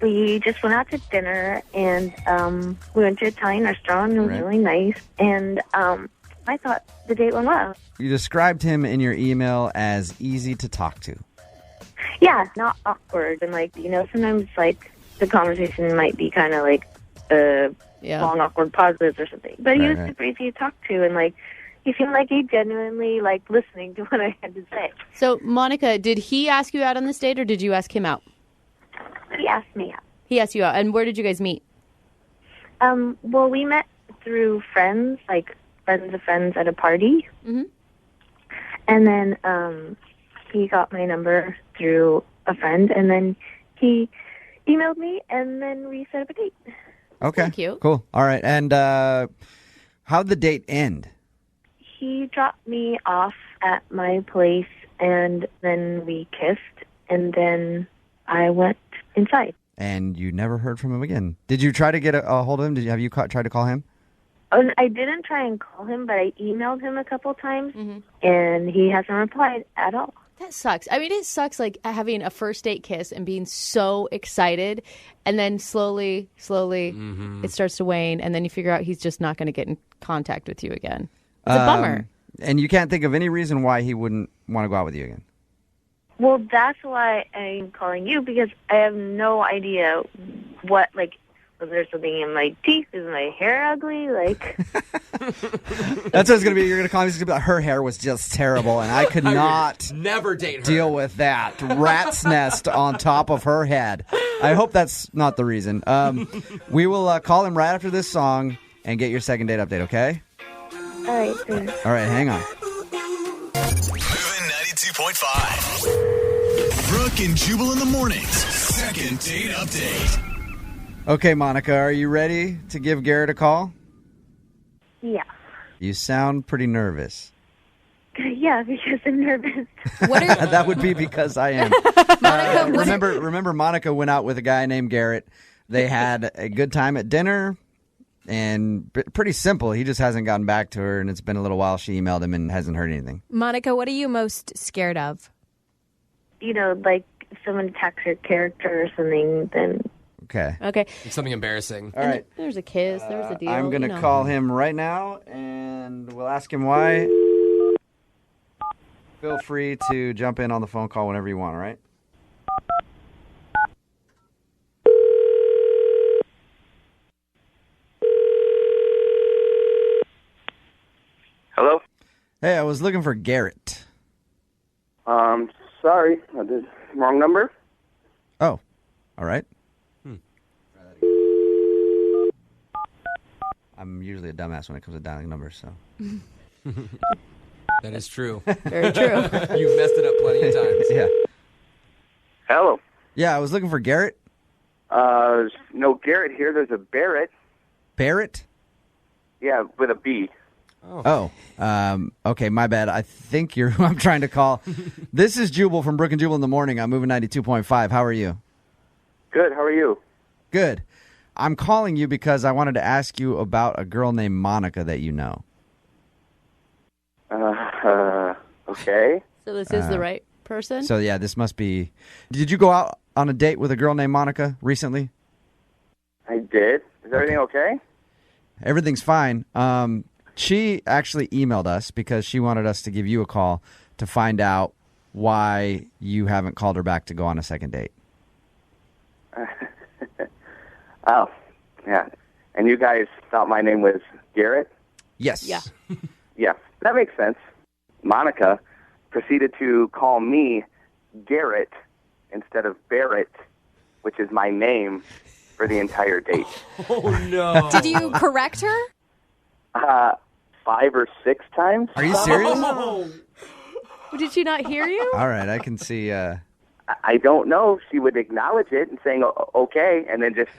We just went out to dinner, and we went to an Italian restaurant. It was Right. really nice, and I thought the date went well. You described him in your email as easy to talk to. Yeah, not awkward, and sometimes the conversation might be kind of long awkward pauses or something. But he was super easy to talk to, and he seemed like he genuinely liked listening to what I had to say. So, Monica, did he ask you out on this date, or did you ask him out? He asked me out. He asked you out. And where did you guys meet? Well, we met through friends, friends of friends at a party. Mm-hmm. And then he got my number through a friend, and then he emailed me, and then we set up a date. Okay. Thank you. Cool. All right. And how'd the date end? He dropped me off at my place, and then we kissed, and then I went inside. And you never heard from him again. Did you try to get a hold of him? Have you tried to call him? Oh, I didn't try and call him, but I emailed him a couple times, and he hasn't replied at all. That sucks. I mean, it sucks having a first date kiss and being so excited, and then slowly, it starts to wane, and then you figure out he's just not going to get in contact with you again. It's a bummer. And you can't think of any reason why he wouldn't want to go out with you again. Well, that's why I'm calling you, because I have no idea what, was there something in my teeth? Is my hair ugly? That's what it's going to be. You're going to call me. It's going to be like, her hair was just terrible, and I could not never date her. Deal with that rat's nest on top of her head. I hope that's not the reason. We will call him right after this song and get your second date update, okay? All right, thanks. All right, hang on. Moving 92.5. Brooke and Jubal in the mornings. Second date update. Okay, Monica, are you ready to give Garrett a call? Yeah. You sound pretty nervous. Yeah, because I'm nervous. That would be because I am. Remember, Monica went out with a guy named Garrett. They had a good time at dinner, and pretty simple. He just hasn't gotten back to her, and it's been a little while. She emailed him and hasn't heard anything. Monica, what are you most scared of? If someone attacks your character or something, then... Okay. It's something embarrassing. All right. There's a kiss. There's a deal. I'm going to call him right now, and we'll ask him why. Feel free to jump in on the phone call whenever you want, all right? Hello? Hey, I was looking for Garrett. Sorry, I did wrong number. Oh, All right. I'm usually a dumbass when it comes to dialing numbers, so. That is true. Very true. You've messed it up plenty of times. Yeah. Hello. Yeah, I was looking for Garrett. No Garrett here. There's a Barrett. Barrett? Yeah, with a B. Okay, my bad. I think you're who I'm trying to call. This is Jubal from Brooke and Jubal in the Morning. I'm moving 92.5. How are you? Good. How are you? Good. I'm calling you because I wanted to ask you about a girl named Monica that you know. Okay. So this is the right person? So, yeah, this must be... Did you go out on a date with a girl named Monica recently? I did. Is everything okay? Everything's fine. She actually emailed us because she wanted us to give you a call to find out why you haven't called her back to go on a second date. Oh, yeah. And you guys thought my name was Garrett? Yes. Yeah. Yeah, that makes sense. Monica proceeded to call me Garrett instead of Barrett, which is my name for the entire date. Oh, no. Did you correct her? 5 or 6 times. Are you serious? Oh. Did she not hear you? All right, I can see... I don't know. She would acknowledge it and saying, okay, and then just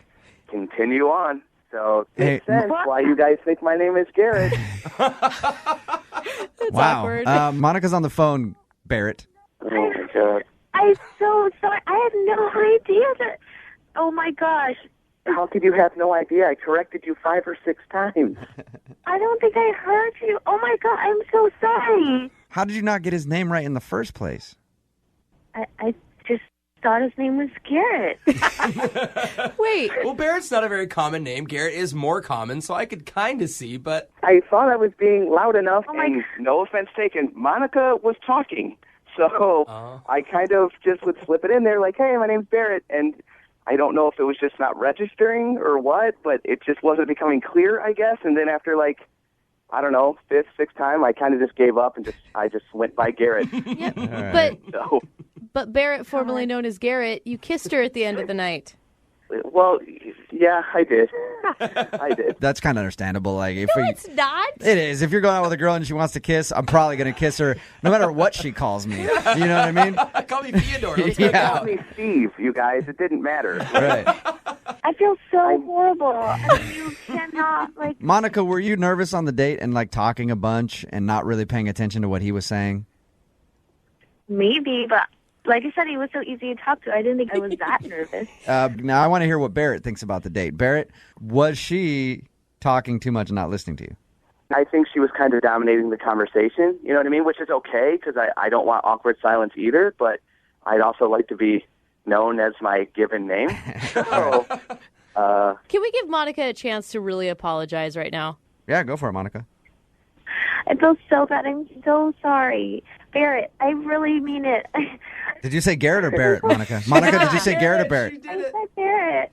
continue on. So it makes sense why you guys think my name is Garrett. That's wow. awkward. Monica's on the phone, Barrett. Oh, my God. I'm so sorry. I had no idea that. Oh my gosh. How could you have no idea? I corrected you 5 or 6 times. I don't think I heard you. Oh my God. I'm so sorry. How did you not get his name right in the first place? I just thought his name was Garrett. Wait. Well, Barrett's not a very common name. Garrett is more common, so I could kind of see, but... I thought I was being loud enough, and no offense taken, Monica was talking. So I kind of just would slip it in there like, hey, my name's Barrett, and I don't know if it was just not registering or what, but it just wasn't becoming clear, I guess. And then after, like, I don't know, 5th, 6th time, I kind of just gave up and I just went by Garrett. Yep. Right. But Barrett, formerly known as Garrett, you kissed her at the end of the night. Well, yeah, I did. I did. That's kind of understandable. Like, if It's not. It is. If you're going out with a girl and she wants to kiss, I'm probably going to kiss her no matter what she calls me. You know what I mean? Call me Theodore. Let's Yeah. go. Call me Steve, you guys. It didn't matter. Right. I feel so horrible. You cannot, like... Monica, were you nervous on the date and, like, talking a bunch and not really paying attention to what he was saying? Maybe, but like I said, he was so easy to talk to. I didn't think I was that nervous. Now, I want to hear what Barrett thinks about the date. Barrett, was she talking too much and not listening to you? I think she was kind of dominating the conversation, you know what I mean? Which is okay, because I don't want awkward silence either, but I'd also like to be known as my given name. So, Can we give Monica a chance to really apologize right now? Yeah, go for it, Monica. I feel so bad. I'm so sorry. Barrett, I really mean it. Did you say Garrett or Barrett, Monica? Monica, did you say Garrett or Barrett? I said Barrett.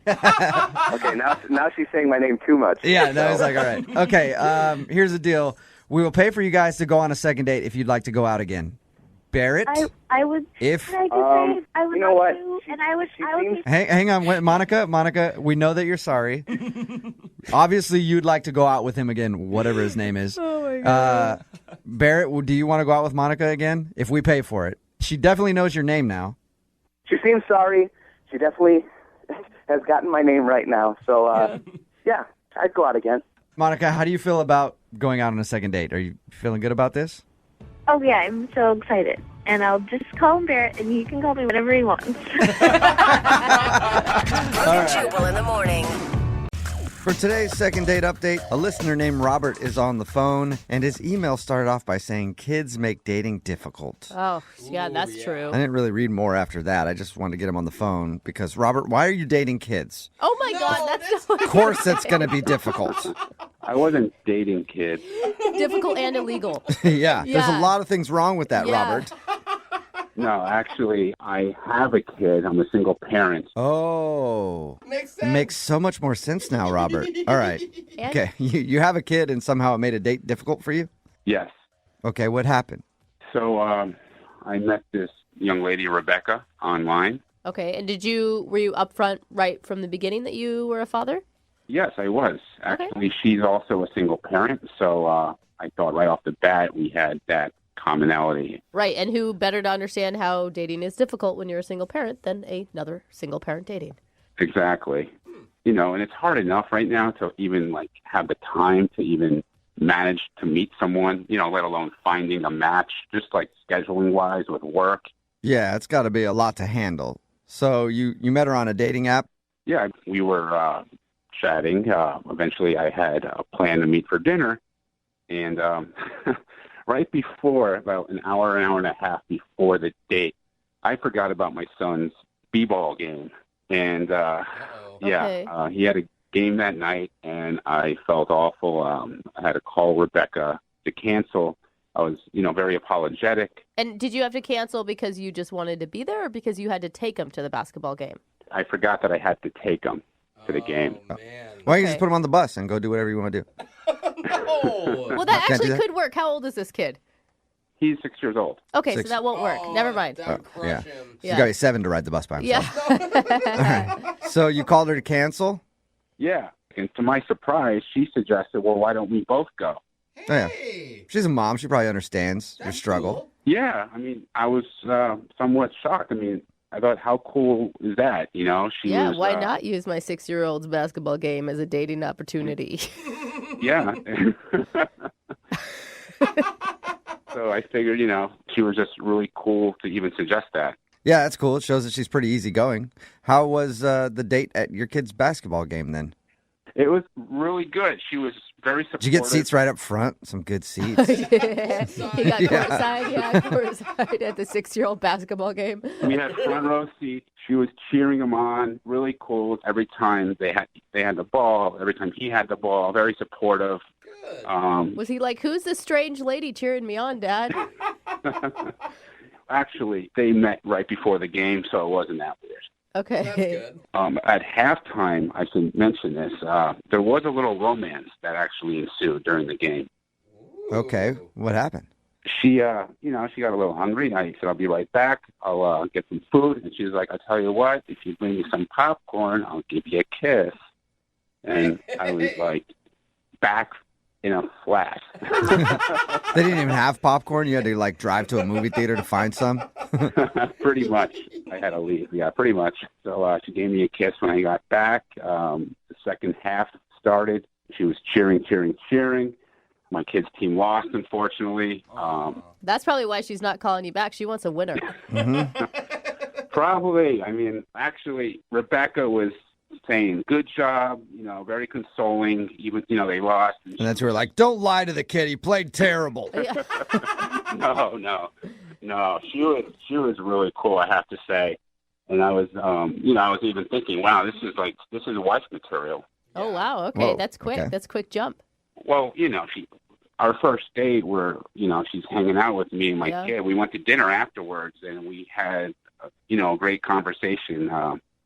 okay, now she's saying my name too much. Yeah, no, it's like, all right. Okay, here's the deal. We will pay for you guys to go on a second date if you'd like to go out again. Barrett? I would. If Can I just say, I would you know what? to, and I would. hang on, wait, Monica, we know that you're sorry. Obviously, you'd like to go out with him again, whatever his name is. Oh my God. Barrett, do you want to go out with Monica again? If we pay for it, she definitely knows your name now. She seems sorry. She definitely has gotten my name right now. So, yeah, I'd go out again. Monica, how do you feel about going out on a second date? Are you feeling good about this? Oh yeah, I'm so excited, and I'll just call him Barrett, and he can call me whatever he wants. Brooke and Jubal in the morning. For today's second date update, a listener named Robert is on the phone, and his email started off by saying kids make dating difficult. Oh, yeah, that's true. I didn't really read more after that. I just wanted to get him on the phone because, Robert, why are you dating kids? Oh my God, that's so Of course that's going to be difficult. I wasn't dating kids. difficult and illegal. Yeah, there's Yeah. a lot of things wrong with that, Yeah. Robert. No, actually, I have a kid. I'm a single parent. Oh. Makes sense. Makes so much more sense now, Robert. All right. And- Okay, you have a kid and somehow it made a date difficult for you? Yes. Okay, what happened? So I met this young lady, Rebecca, online. Okay, and were you upfront right from the beginning that you were a father? Yes, I was. Actually, she's also a single parent, so I thought right off the bat we had that commonality. Right, and who better to understand how dating is difficult when you're a single parent than another single parent dating? Exactly. And it's hard enough right now to even have the time to even manage to meet someone, let alone finding a match, just scheduling wise with work. Yeah, it's got to be a lot to handle. So you met her on a dating app? Yeah, we were chatting. Eventually I had a plan to meet for dinner. And right before, about an hour and a half before the date, I forgot about my son's b-ball game. And he had a game that night, and I felt awful. I had to call Rebecca to cancel. I was, very apologetic. And did you have to cancel because you just wanted to be there or because you had to take him to the basketball game? I forgot that I had to take him to the game. Man. Why don't you just put him on the bus and go do whatever you want to do? No. Well, that actually could work. How old is this kid? He's 6 years old. Okay, so that won't work. Never mind. Yeah. He's got to be 7 to ride the bus by himself. Yeah. All right. So you called her to cancel? Yeah. And to my surprise, she suggested, well, why don't we both go? Hey. Oh, yeah. She's a mom. She probably understands your struggle. Cool. Yeah. I was somewhat shocked. I thought, how cool is that? Why not use my 6-year-old's basketball game as a dating opportunity? Yeah. So I figured, she was just really cool to even suggest that. Yeah, that's cool. It shows that she's pretty easygoing. How was the date at your kid's basketball game then? It was really good. She was very supportive. Did you get seats right up front? Some good seats. He got courtside at the 6-year-old basketball game. We had front row seats. She was cheering him on. Really cool. Every time they had the ball, every time he had the ball, very supportive. Was he like, who's this strange lady cheering me on, Dad? Actually, they met right before the game, so it wasn't that weird. Okay. That's good. At halftime, I should mention this, there was a little romance that actually ensued during the game. Okay. What happened? She, she got a little hungry. I said, I'll be right back. I'll get some food. And she was like, I'll tell you what, if you bring me some popcorn, I'll give you a kiss. And I was like, back in a flash. They didn't even have popcorn? You had to drive to a movie theater to find some? Pretty much. I had to leave. Yeah, pretty much. So she gave me a kiss when I got back. The second half started. She was cheering. My kids' team lost, unfortunately. That's probably why she's not calling you back. She wants a winner. Mm-hmm. Probably. Actually, Rebecca was saying, good job, very consoling, even, they lost. And that's where we're like, don't lie to the kid. He played terrible. No. She was really cool, I have to say. And I was, I was even thinking, wow, this is wife material. Oh, wow. Okay. Whoa. That's quick. Okay. That's a quick jump. Well, our first date where, she's hanging out with me and my kid. We went to dinner afterwards and we had, a great conversation.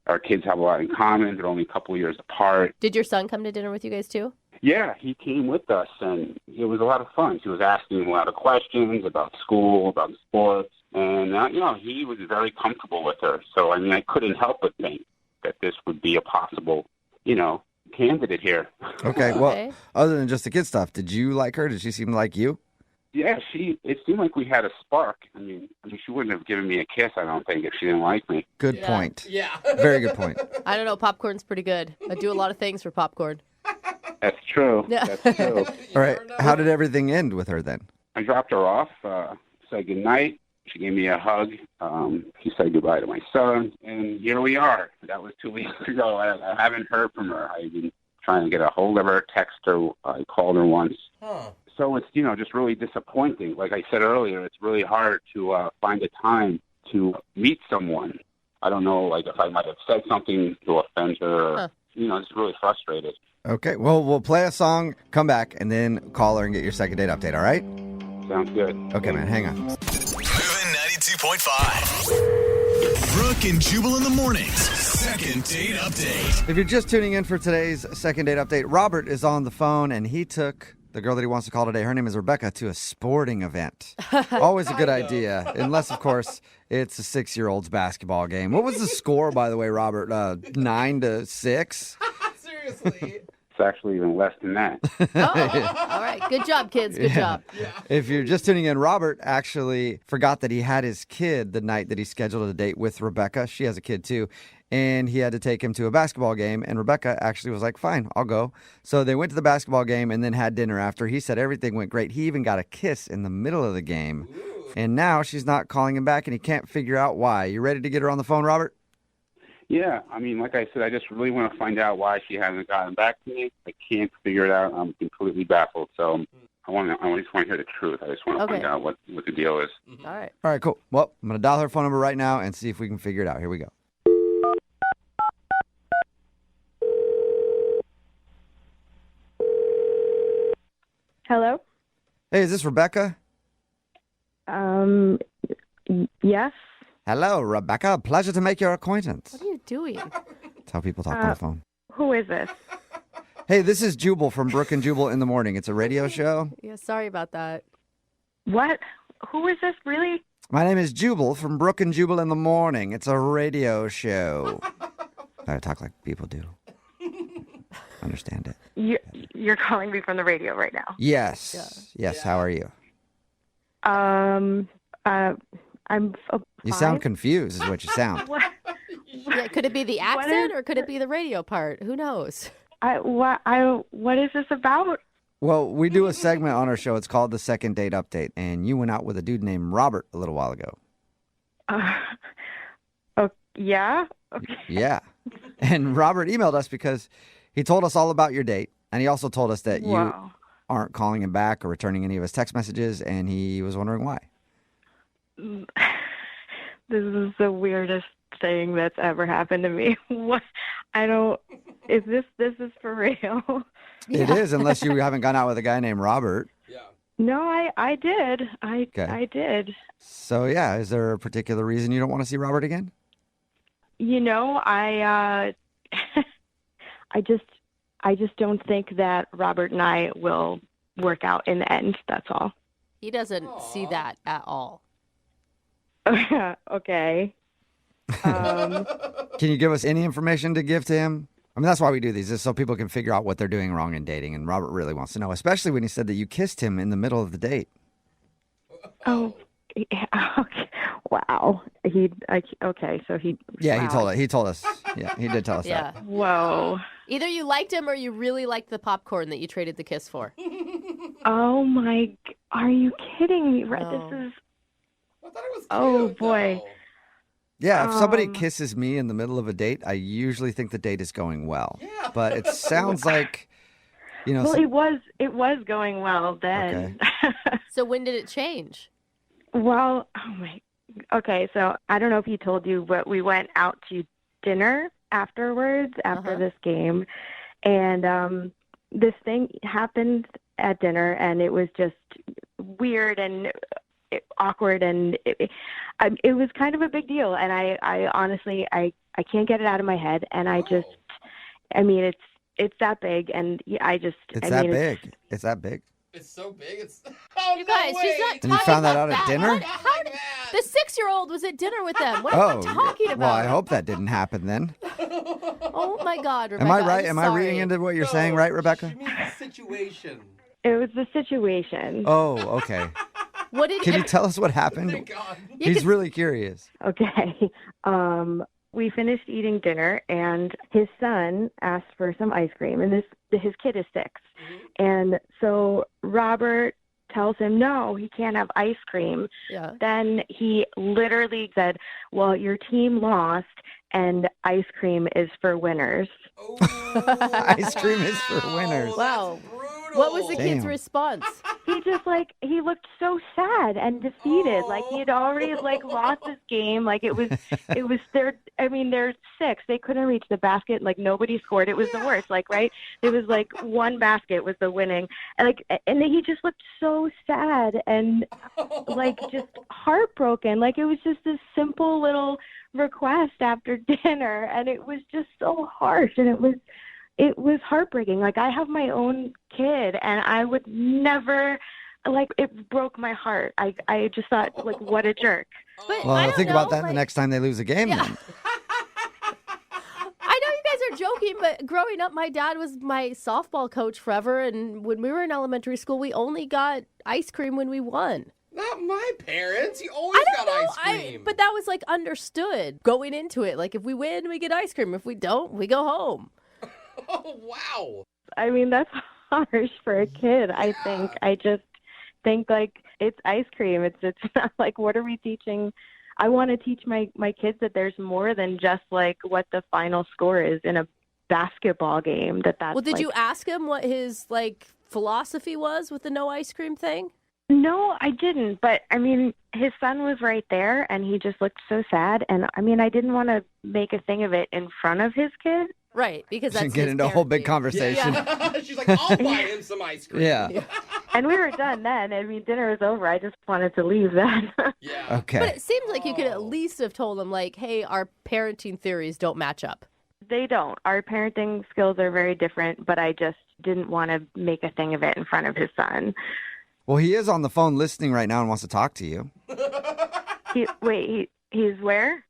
Our kids have a lot in common. They're only a couple of years apart. Did your son come to dinner with you guys too? Yeah, he came with us, and it was a lot of fun. She was asking a lot of questions about school, about sports, and, he was very comfortable with her. So, I couldn't help but think that this would be a possible, candidate here. Okay, well, other than just the kid stuff, did you like her? Did she seem like you? Yeah, it seemed like we had a spark. She wouldn't have given me a kiss, I don't think, if she didn't like me. Good point. Yeah. Very good point. I don't know. Popcorn's pretty good. I do a lot of things for popcorn. That's true. That's true. All right. How did everything end with her then? I dropped her off, said goodnight. She gave me a hug. She said goodbye to my son, and here we are. That was 2 weeks ago. I haven't heard from her. I've been trying to get a hold of her, text her. I called her once. Huh. So it's, just really disappointing. Like I said earlier, it's really hard to find a time to meet someone. I don't know, if I might have said something to offend her. Or, just really frustrated. Okay, well, we'll play a song, come back, and then call her and get your second date update, all right? Sounds good. Okay, man, hang on. Moving 92.5. Brooke and Jubal in the mornings. Second date update. If you're just tuning in for today's second date update, Robert is on the phone, and he took the girl that he wants to call today, her name is Rebecca, to a sporting event. Always a good idea, unless, of course, it's a 6-year-old's basketball game. What was the score, by the way, Robert? 9-6? Seriously. It's actually even less than that. All right. Good job, kids. Good job. Yeah. If you're just tuning in, Robert actually forgot that he had his kid the night that he scheduled a date with Rebecca. She has a kid, too. And he had to take him to a basketball game. And Rebecca actually was like, fine, I'll go. So they went to the basketball game and then had dinner after. He said everything went great. He even got a kiss in the middle of the game. Ooh. And now she's not calling him back and he can't figure out why. You ready to get her on the phone, Robert? Yeah, I mean, like I said, I just really want to find out why she hasn't gotten back to me. I can't figure it out. I'm completely baffled. So I just want to hear the truth. I just want to find out what the deal is. All right. All right, cool. Well, I'm going to dial her phone number right now and see if we can figure it out. Here we go. Hello? Hey, is this Rebecca? Yes. Hello, Rebecca. Pleasure to make your acquaintance. What are you doing? That's how people talk on the phone. Who is this? Hey, this is Jubal from Brooke and Jubal in the Morning. It's a radio show. Yeah, sorry about that. What? Who is this, really? My name is Jubal from Brooke and Jubal in the Morning. It's a radio show. I talk like people do. Understand it. You're calling me from the radio right now. Yes. Yeah. Yes. How are you? I'm You sound confused is what you sound. What? Yeah, could it be the accent or could it be the radio part? Who knows? What is this about? Well, we do a segment on our show. It's called the Second Date Update, and you went out with a dude named Robert a little while ago. Yeah? Okay. Yeah. And Robert emailed us because he told us all about your date, and he also told us that you aren't calling him back or returning any of his text messages, and he was wondering why. This is the weirdest thing that's ever happened to me. What? This is for real? It is, unless you haven't gone out with a guy named Robert. Yeah. No, I did. Okay. I did. So, yeah, is there a particular reason you don't want to see Robert again? You know, I just don't think that Robert and I will work out in the end. That's all. He doesn't see that at all. Okay. Can you give us any information to give to him? I mean, that's why we do these, is so people can figure out what they're doing wrong in dating. And Robert really wants to know, especially when he said that you kissed him in the middle of the date. Oh, yeah, okay. Wow. So he. Yeah, wow. he told us. Yeah, he did tell us Yeah. that. Whoa. Either you liked him or you really liked the popcorn that you traded the kiss for. Oh my! Are you kidding me? No. This is. I thought it was cute, Oh boy. though. Yeah, if somebody kisses me in the middle of a date, I usually think the date is going well. Yeah. But it sounds like, Well, it was going well then. Okay. So when did it change? Well, okay, so I don't know if he told you, but we went out to dinner afterwards, after this game. And this thing happened at dinner, and it was just weird and awkward, and it was kind of a big deal. And I honestly, I can't get it out of my head. And it's that big, and It's that big. It's that big. It's so big. It's You guys, she's not And you talking found that about out at dinner? The 6-year-old was at dinner with them. What are you talking about? Well, I hope that didn't happen then. Oh my God, Rebecca. Am I right? I'm Am I sorry. reading into what you're saying, right, Rebecca? She means the situation. It was the situation. Oh, okay. What did Can you tell us what happened? Thank God. He's really curious. Okay. We finished eating dinner, and his son asked for some ice cream, and his kid is 6. And so Robert tells him, no, he can't have ice cream. Yeah. Then he literally said, well, your team lost, and ice cream is for winners. Ice cream is for winners. Wow. What was the kid's response? He just he looked so sad and defeated. Like he had already lost his game. Like it was they're 6. They couldn't reach the basket. Like nobody scored. It was the worst. Right? It was one basket was the winning. And and then he just looked so sad and just heartbroken. Like it was just this simple little request after dinner, and it was just so harsh, and it was it was heartbreaking. Like, I have my own kid, and I would never, like, it broke my heart. I just thought, like, what a jerk. But Well, think about that the next time they lose a game then. I know you guys are joking, but growing up, my dad was my softball coach forever, and when we were in elementary school, we only got ice cream when we won. Not my parents. You always got ice cream. But that was like understood going into it. Like if we win, we get ice cream. If we don't, we go home. Oh, wow. I mean, that's harsh for a kid, I think. I just think, like, it's ice cream. It's not like, what are we teaching? I want to teach my kids that there's more than just, like, what the final score is in a basketball game. That's well, did you ask him what his, like, philosophy was with the no ice cream thing? No, I didn't. But, I mean, his son was right there, and he just looked so sad. And, I mean, I didn't want to make a thing of it in front of his kid. Right, because that's get into a whole big conversation. Yeah. She's like, I'll buy him some ice cream. Yeah. And we were done then. I mean, dinner was over. I just wanted to leave then. Yeah. Okay. But it seems like you could at least have told him, like, hey, our parenting theories don't match up. They don't. Our parenting skills are very different, but I just didn't want to make a thing of it in front of his son. Well, he is on the phone listening right now and wants to talk to you. He's where?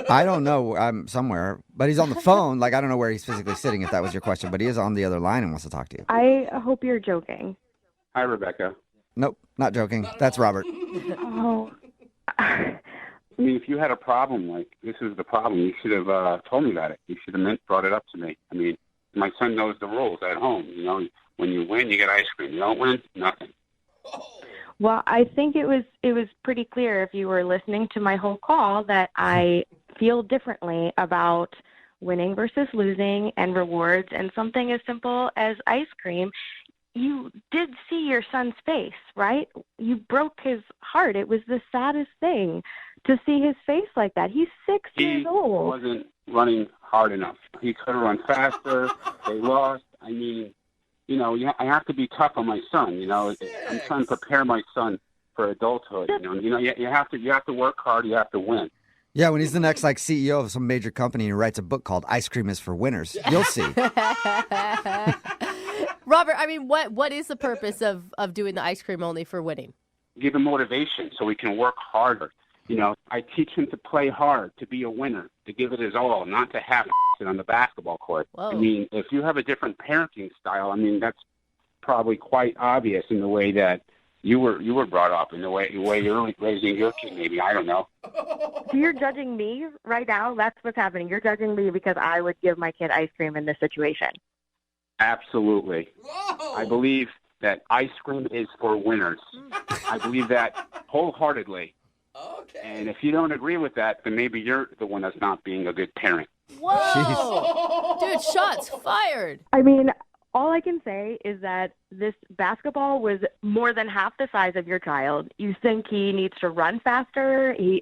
I don't know. I'm somewhere. But he's on the phone. Like, I don't know where he's physically sitting, if that was your question. But he is on the other line and wants to talk to you. I hope you're joking. Hi, Rebecca. Nope, not joking. That's Robert. Oh. I mean, if you had a problem, like, this is the problem, you should have told me about it. You should have brought it up to me. I mean, my son knows the rules at home. You know, when you win, you get ice cream. You don't win, nothing. Well, I think it was pretty clear if you were listening to my whole call that I feel differently about winning versus losing and rewards and something as simple as ice cream. You did see your son's face, right? You broke his heart. It was the saddest thing to see his face like that. He's 6 years old. He wasn't running hard enough. He could have run faster. They lost. I mean, you know, I have to be tough on my son. You know, I'm trying to prepare my son for adulthood. You know, you have to work hard. You have to win. Yeah, when he's the next like CEO of some major company and he writes a book called "Ice Cream Is for Winners," you'll see. Robert, I mean, what is the purpose of doing the ice cream only for winning? Give him motivation so he can work harder. You know, I teach him to play hard, to be a winner, to give it his all, not to have it on the basketball court. Whoa. I mean, if you have a different parenting style, I mean, that's probably quite obvious in the way that you were brought up, in the way you're raising your kid, maybe. I don't know. So you're judging me right now? That's what's happening. You're judging me because I would give my kid ice cream in this situation. Absolutely. Whoa. I believe that ice cream is for winners. I believe that wholeheartedly. Okay. And if you don't agree with that, then maybe you're the one that's not being a good parent. Whoa! Dude, shots fired. I mean, all I can say is that this basketball was more than half the size of your child. You think he needs to run faster? He's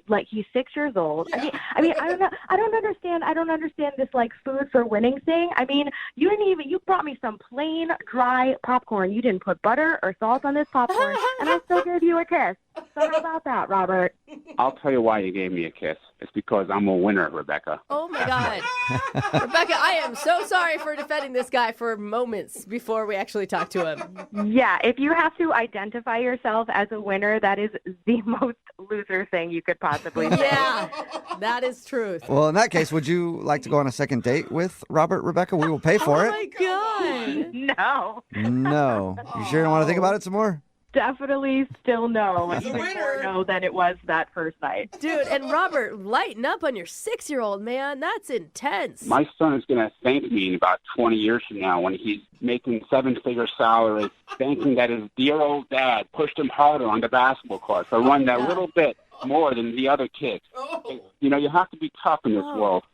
6 years old. Yeah. I mean, I don't know. I don't understand this like food for winning thing. I mean, you brought me some plain dry popcorn. You didn't put butter or salt on this popcorn, and I still gave you a kiss. So how about that, Robert? I'll tell you why you gave me a kiss. It's because I'm a winner, Rebecca. Oh my God. Rebecca, I am so sorry for defending this guy for moments before we actually talk to him. Yeah, if you have to identify yourself as a winner, that is the most loser thing you could possibly say. Yeah, that is truth. Well, in that case, would you like to go on a second date with Robert, Rebecca? We will pay for it. Oh my God. No. No. You sure you don't want to think about it some more? Definitely still no. He's a More winner. no than it was that first night. Dude, and Robert, lighten up on your 6-year-old, man. That's intense. My son is going to thank me in about 20 years from now when he's making 7-figure salary, thanking that his dear old dad pushed him harder on the basketball court to run that little bit more than the other kids. Oh. You know, you have to be tough in this world.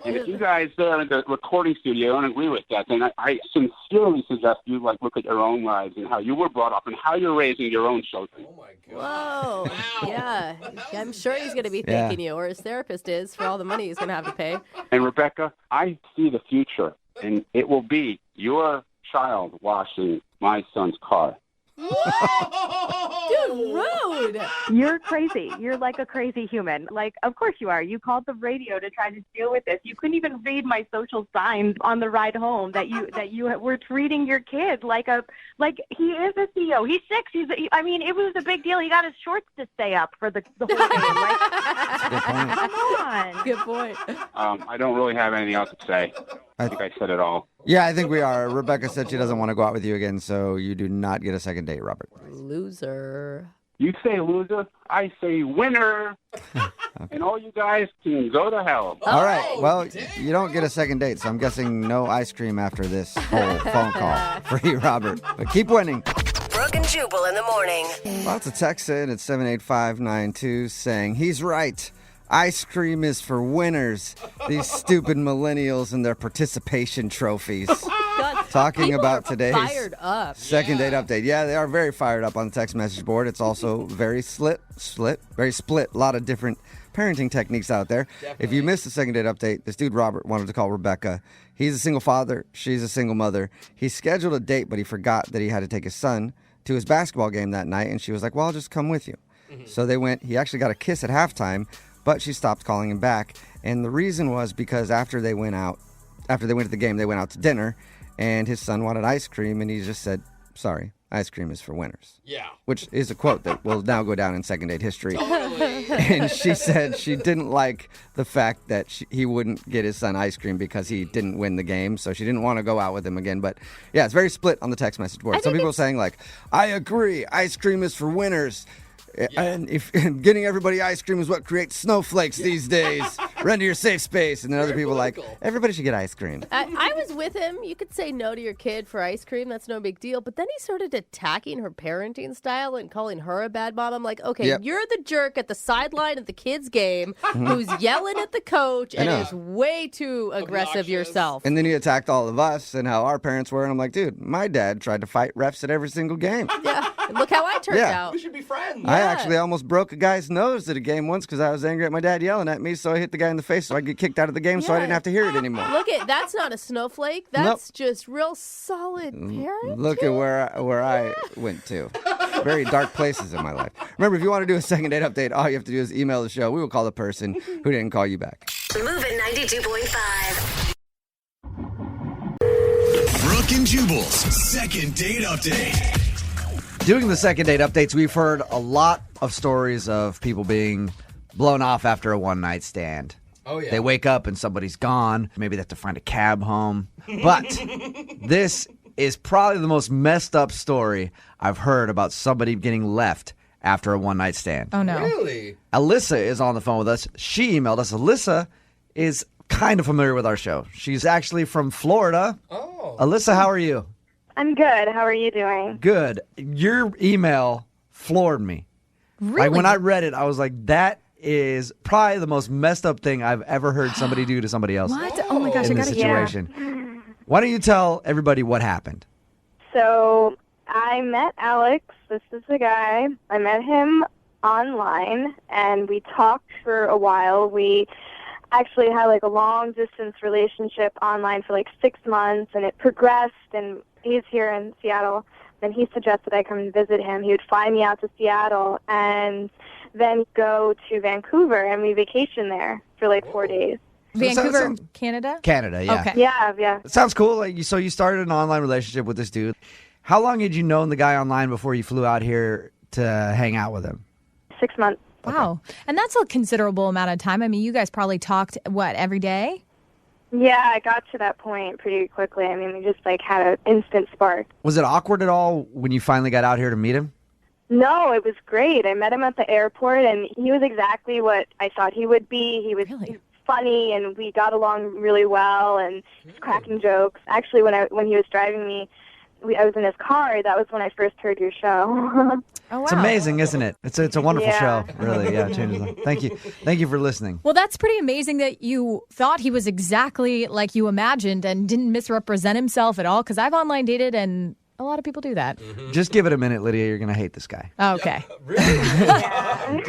And if you guys there in the recording studio don't agree with that, then I sincerely suggest you look at your own lives and how you were brought up and how you're raising your own children. Oh my God. Whoa. Yeah. I'm sure he's going to be thanking you, or his therapist is, for all the money he's going to have to pay. And Rebecca, I see the future, and it will be your child washing my son's car. Whoa! Dude, rude. You're crazy. You're like a crazy human. Like, of course you are. You called the radio to try to deal with this. You couldn't even read my social signs on the ride home that you were treating your kid like he is a CEO. He's 6. It was a big deal. He got his shorts to stay up for the whole game. Like, come on. Good point. I don't really have anything else to say. I think I said it all. Yeah, I think we are. Rebecca said she doesn't want to go out with you again, so you do not get a second date, Robert. Loser. You say loser, I say winner. Okay. And all you guys can go to hell. All right. Well, you don't get a second date, so I'm guessing no ice cream after this whole phone call for you, Robert. But keep winning. Brooke and Jubal in the morning. Lots of text in at 78592 saying, he's right. Ice cream is for winners. These stupid millennials and their participation trophies. God, Talking about today's fired up. second date update. Yeah, they are very fired up on the text message board. It's also very very split. A lot of different parenting techniques out there. Definitely. If you missed the second date update, this dude Robert wanted to call Rebecca. He's a single father. She's a single mother. He scheduled a date, but he forgot that he had to take his son to his basketball game that night. And she was like, well, I'll just come with you. Mm-hmm. So they went. He actually got a kiss at halftime, but she stopped calling him back. And the reason was because after they went to the game, they went out to dinner, and his son wanted ice cream, and he just said, sorry, ice cream is for winners. Yeah. Which is a quote that will now go down in second date history. Totally. And she said she didn't like the fact that he wouldn't get his son ice cream because he didn't win the game, so she didn't want to go out with him again. But yeah, it's very split on the text message board. Some people are saying like, I agree, ice cream is for winners. Yeah. And if getting everybody ice cream is what creates snowflakes these days, render your safe space. And then other people are like, everybody should get ice cream. I was with him. You could say no to your kid for ice cream. That's no big deal. But then he started attacking her parenting style and calling her a bad mom. I'm like, okay, You're the jerk at the sideline of the kid's game who's yelling at the coach and is way too aggressive yourself. And then he attacked all of us and how our parents were. And I'm like, dude, my dad tried to fight refs at every single game. Yeah. Look how I turned out. We should be friends. I actually almost broke a guy's nose at a game once because I was angry at my dad yelling at me, so I hit the guy in the face so I get kicked out of the game so I didn't have to hear it anymore. Look that's not a snowflake. That's just real solid parenting. Look at where I went to. Very dark places in my life. Remember, if you want to do a second date update, all you have to do is email the show. We will call the person who didn't call you back. Moving 92.5. Brooke and Jubal's second date update. Doing the second date updates, we've heard a lot of stories of people being blown off after a one-night stand. Oh, yeah. They wake up and somebody's gone. Maybe they have to find a cab home. But this is probably the most messed up story I've heard about somebody getting left after a one-night stand. Oh, no. Really? Alyssa is on the phone with us. She emailed us. Alyssa is kind of familiar with our show. She's actually from Florida. Oh. Alyssa, how are you? I'm good. How are you doing? Good. Your email floored me. Really? Like, when I read it, I was like, that is probably the most messed up thing I've ever heard somebody do to somebody else. What? Oh my gosh, in I this gotta situation. Yeah. Why don't you tell everybody what happened? So I met Alex. This is the guy. I met him online, and we talked for a while. We actually had like a long-distance relationship online for like 6 months, and it progressed, and he's here in Seattle. Then he suggested I come and visit him. He would fly me out to Seattle and then go to Vancouver, and we vacation there for like 4 days. Vancouver, Canada? Canada, yeah. Okay. Yeah. It sounds cool. So you started an online relationship with this dude. How long had you known the guy online before you flew out here to hang out with him? 6 months. Wow. And that's a considerable amount of time. I mean, you guys probably talked, every day? Yeah, I got to that point pretty quickly. I mean, we just like had an instant spark. Was it awkward at all when you finally got out here to meet him? No, it was great. I met him at the airport, and he was exactly what I thought he would be. He was funny, and we got along really well, and he was cracking jokes. Actually, when he was driving me, I was in his car. That was when I first heard your show. Oh, wow. It's amazing, isn't it? It's a wonderful show, really. Yeah, it changes them. Thank you for listening. Well, that's pretty amazing that you thought he was exactly like you imagined and didn't misrepresent himself at all, because I've online dated, and a lot of people do that. Mm-hmm. Just give it a minute, Lydia. You're going to hate this guy. Okay. Really?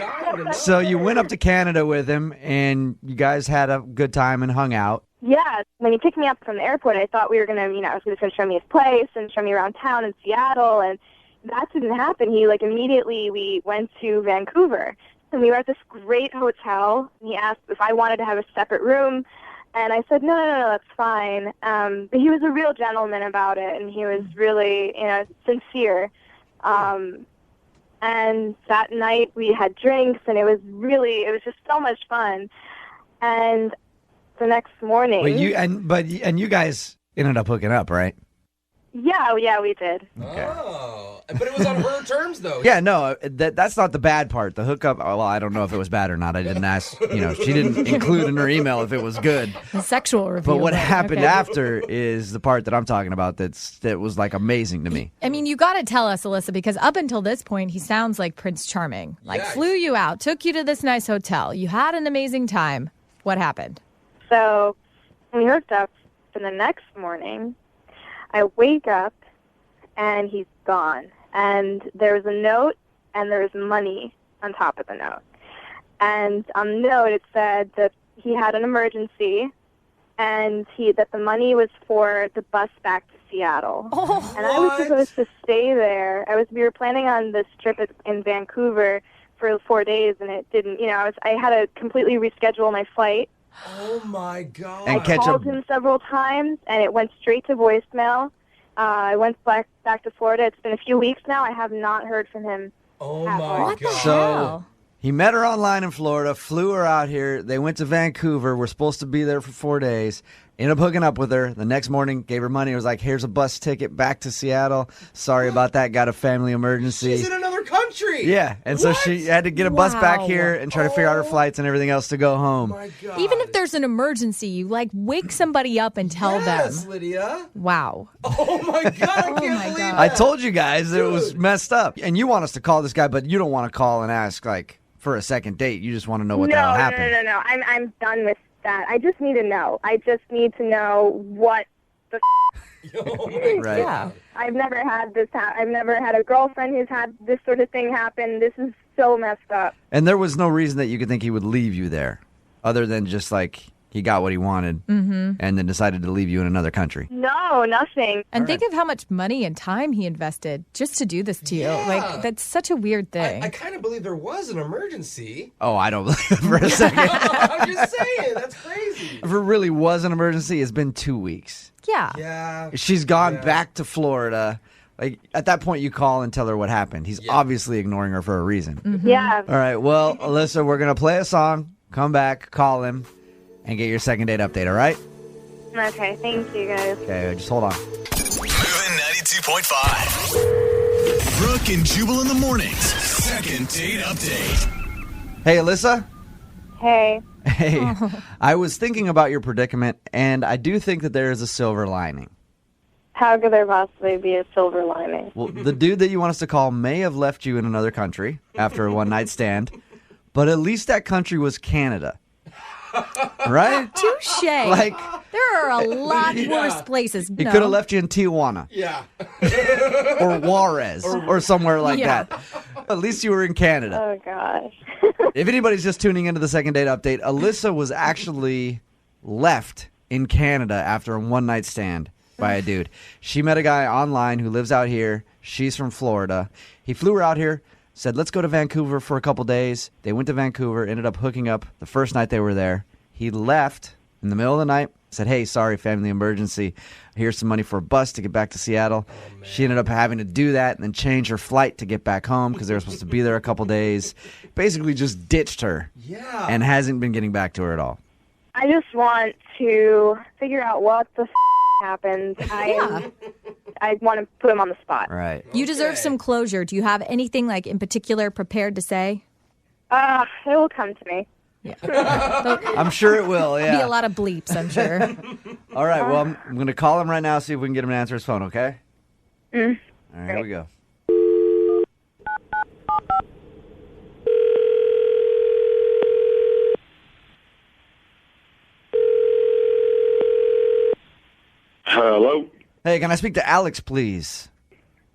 So you went up to Canada with him, and you guys had a good time and hung out. Yeah, when he picked me up from the airport, I thought we were going to, I was going to show me his place and show me around town in Seattle, and that didn't happen. He, immediately we went to Vancouver. And we were at this great hotel. And he asked if I wanted to have a separate room. And I said, no, that's fine. But he was a real gentleman about it. And he was really, sincere. And that night we had drinks. And it was just so much fun. And the next morning. But you guys ended up hooking up, right? Yeah, we did. Okay. Oh, but it was on her terms, though. Yeah, no, that's not the bad part. The hookup, well, I don't know if it was bad or not. I didn't ask, she didn't include in her email if it was good. The sexual review. But what happened after is the part that I'm talking about that was amazing to me. I mean, you got to tell us, Alyssa, because up until this point, he sounds like Prince Charming. Flew you out, took you to this nice hotel. You had an amazing time. What happened? So we hooked up, and the next morning, I wake up, and he's gone. And there was a note, and there was money on top of the note. And on the note, it said that he had an emergency, and that the money was for the bus back to Seattle. And I was supposed to stay there. We were planning on this trip in Vancouver for 4 days, and it didn't. I had to completely reschedule my flight. Oh, my God. And I called him several times, and it went straight to voicemail. I went back to Florida. It's been a few weeks now. I have not heard from him. Oh, my God. So he met her online in Florida, flew her out here. They went to Vancouver. We're supposed to be there for 4 days. Ended up hooking up with her. The next morning, gave her money. It was like, here's a bus ticket back to Seattle. Sorry about that. Got a family emergency. She's in another country. Yeah, and so she had to get a bus back here and try to figure out her flights and everything else to go home. Oh my God. Even if there's an emergency, you wake somebody up and tell them. Yes, Lydia. Wow. Oh my God, I can't believe that. I told you guys that it was messed up. And you want us to call this guy, but you don't want to call and ask for a second date. You just want to know what the hell happened. No. I'm done with that. I just need to know. I just need to know what the Right. Yeah. I've never had this I've never had a girlfriend who's had this sort of thing happen. This is so messed up. And there was no reason that you could think he would leave you there other than just he got what he wanted and then decided to leave you in another country. No, nothing. And think of how much money and time he invested just to do this to you. Yeah. That's such a weird thing. I kind of believe there was an emergency. Oh, I don't believe it for a second. I'm just saying. That's crazy. If it really was an emergency, it's been 2 weeks. Yeah. Yeah. She's gone back to Florida. At that point, you call and tell her what happened. He's obviously ignoring her for a reason. Yeah. All right. Well, Alyssa, we're going to play a song, come back, call him, and get your second date update, all right? Okay, thank you guys. Okay, just hold on. Moving 92.5. Brooke and Jubal in the mornings. Second date update. Hey, Alyssa. Hey. Hey, I was thinking about your predicament, and I do think that there is a silver lining. How could there possibly be a silver lining? Well, the dude that you want us to call may have left you in another country after a one-night stand, but at least that country was Canada. Right? Touche. There are a lot worse places. He could have left you in Tijuana. Yeah. Or Juarez. Or somewhere like that. At least you were in Canada. Oh, gosh. If anybody's just tuning into the second date update, Alyssa was actually left in Canada after a one-night stand by a dude. She met a guy online who lives out here. She's from Florida. He flew her out here, said, let's go to Vancouver for a couple days. They went to Vancouver, ended up hooking up the first night they were there. He left in the middle of the night, said, hey, sorry, family emergency. Here's some money for a bus to get back to Seattle. She ended up having to do that and then change her flight to get back home because they were supposed to be there a couple days. Basically just ditched her and hasn't been getting back to her at all. I just want to figure out what the happened. I want to put him on the spot. Right. You deserve some closure. Do you have anything in particular prepared to say? It will come to me. Yeah. I'm sure it will, yeah. Be a lot of bleeps, I'm sure. All right, well, I'm going to call him right now, see if we can get him to answer his phone, okay? All right, here we go. Hello? Hey, can I speak to Alex, please?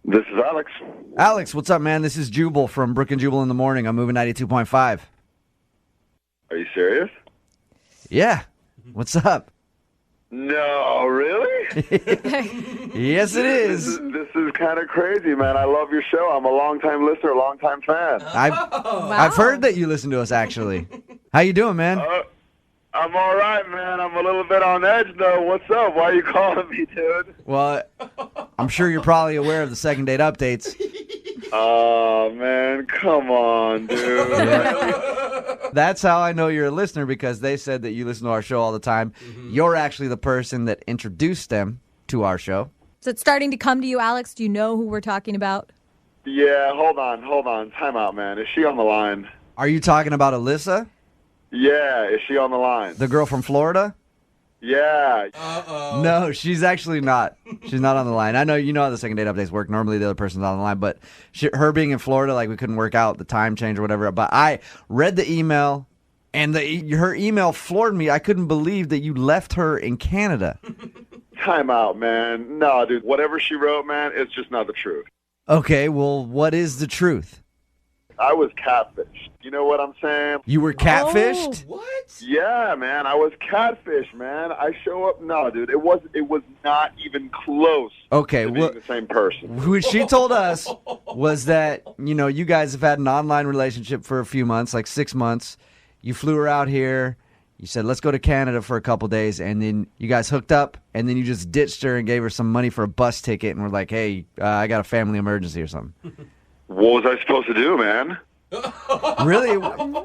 This is Alex. Alex, what's up, man? This is Jubal from Brooke and Jubal in the morning. I'm moving 92.5. Are you serious? Yeah. What's up? No, really? Yes, it is. This is kind of crazy, man. I love your show. I'm a long-time listener, long-time fan. I've heard that you listen to us, actually. How you doing, man? I'm all right, man. I'm a little bit on edge, though. What's up? Why are you calling me, dude? Well, I'm sure you're probably aware of the second date updates. Oh, man. Come on, dude. That's how I know you're a listener, because they said that you listen to our show all the time. You're actually the person that introduced them to our show. Is it starting to come to you, Alex? Do you know who we're talking about? Yeah, hold on. Time out, man. Is she on the line? Are you talking about Alyssa? Yeah, is she on the line? The girl from Florida? Yeah. No, she's actually not. She's not on the line. I know you know how the second date updates work. Normally the other person's on the line, but her being in Florida, like we couldn't work out the time change or whatever. But I read the email, and her email floored me. I couldn't believe that you left her in Canada. Time out, man. No, dude, whatever she wrote, man, it's just not the truth. Okay, well, what is the truth? I was catfished. You know what I'm saying? You were catfished? What? Yeah, man. I was catfished, man. I show up. No, dude. It was not even close. Okay, to being the same person. What she told us was that, you guys have had an online relationship for a few months, like 6 months. You flew her out here. You said, let's go to Canada for a couple days, and then you guys hooked up, and then you just ditched her and gave her some money for a bus ticket, and were like, hey, I got a family emergency or something. What was I supposed to do, man? Really?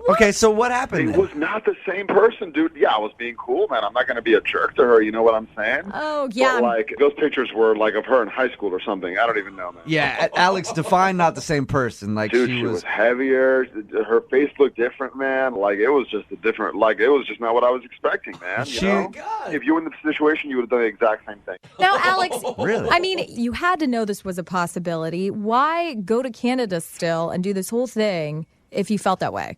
Okay, so what happened? It was not the same person, dude. Yeah, I was being cool, man. I'm not going to be a jerk to her, you know what I'm saying? Oh, yeah. But, those pictures were, of her in high school or something. I don't even know, man. Yeah, Alex, define not the same person. Dude, she was heavier. Her face looked different, man. It was just a different, it was just not what I was expecting, man. You know? If you were in the situation, you would have done the exact same thing. Now, Alex, Really? I mean, you had to know this was a possibility. Why go to Canada still and do this whole thing if you felt that way?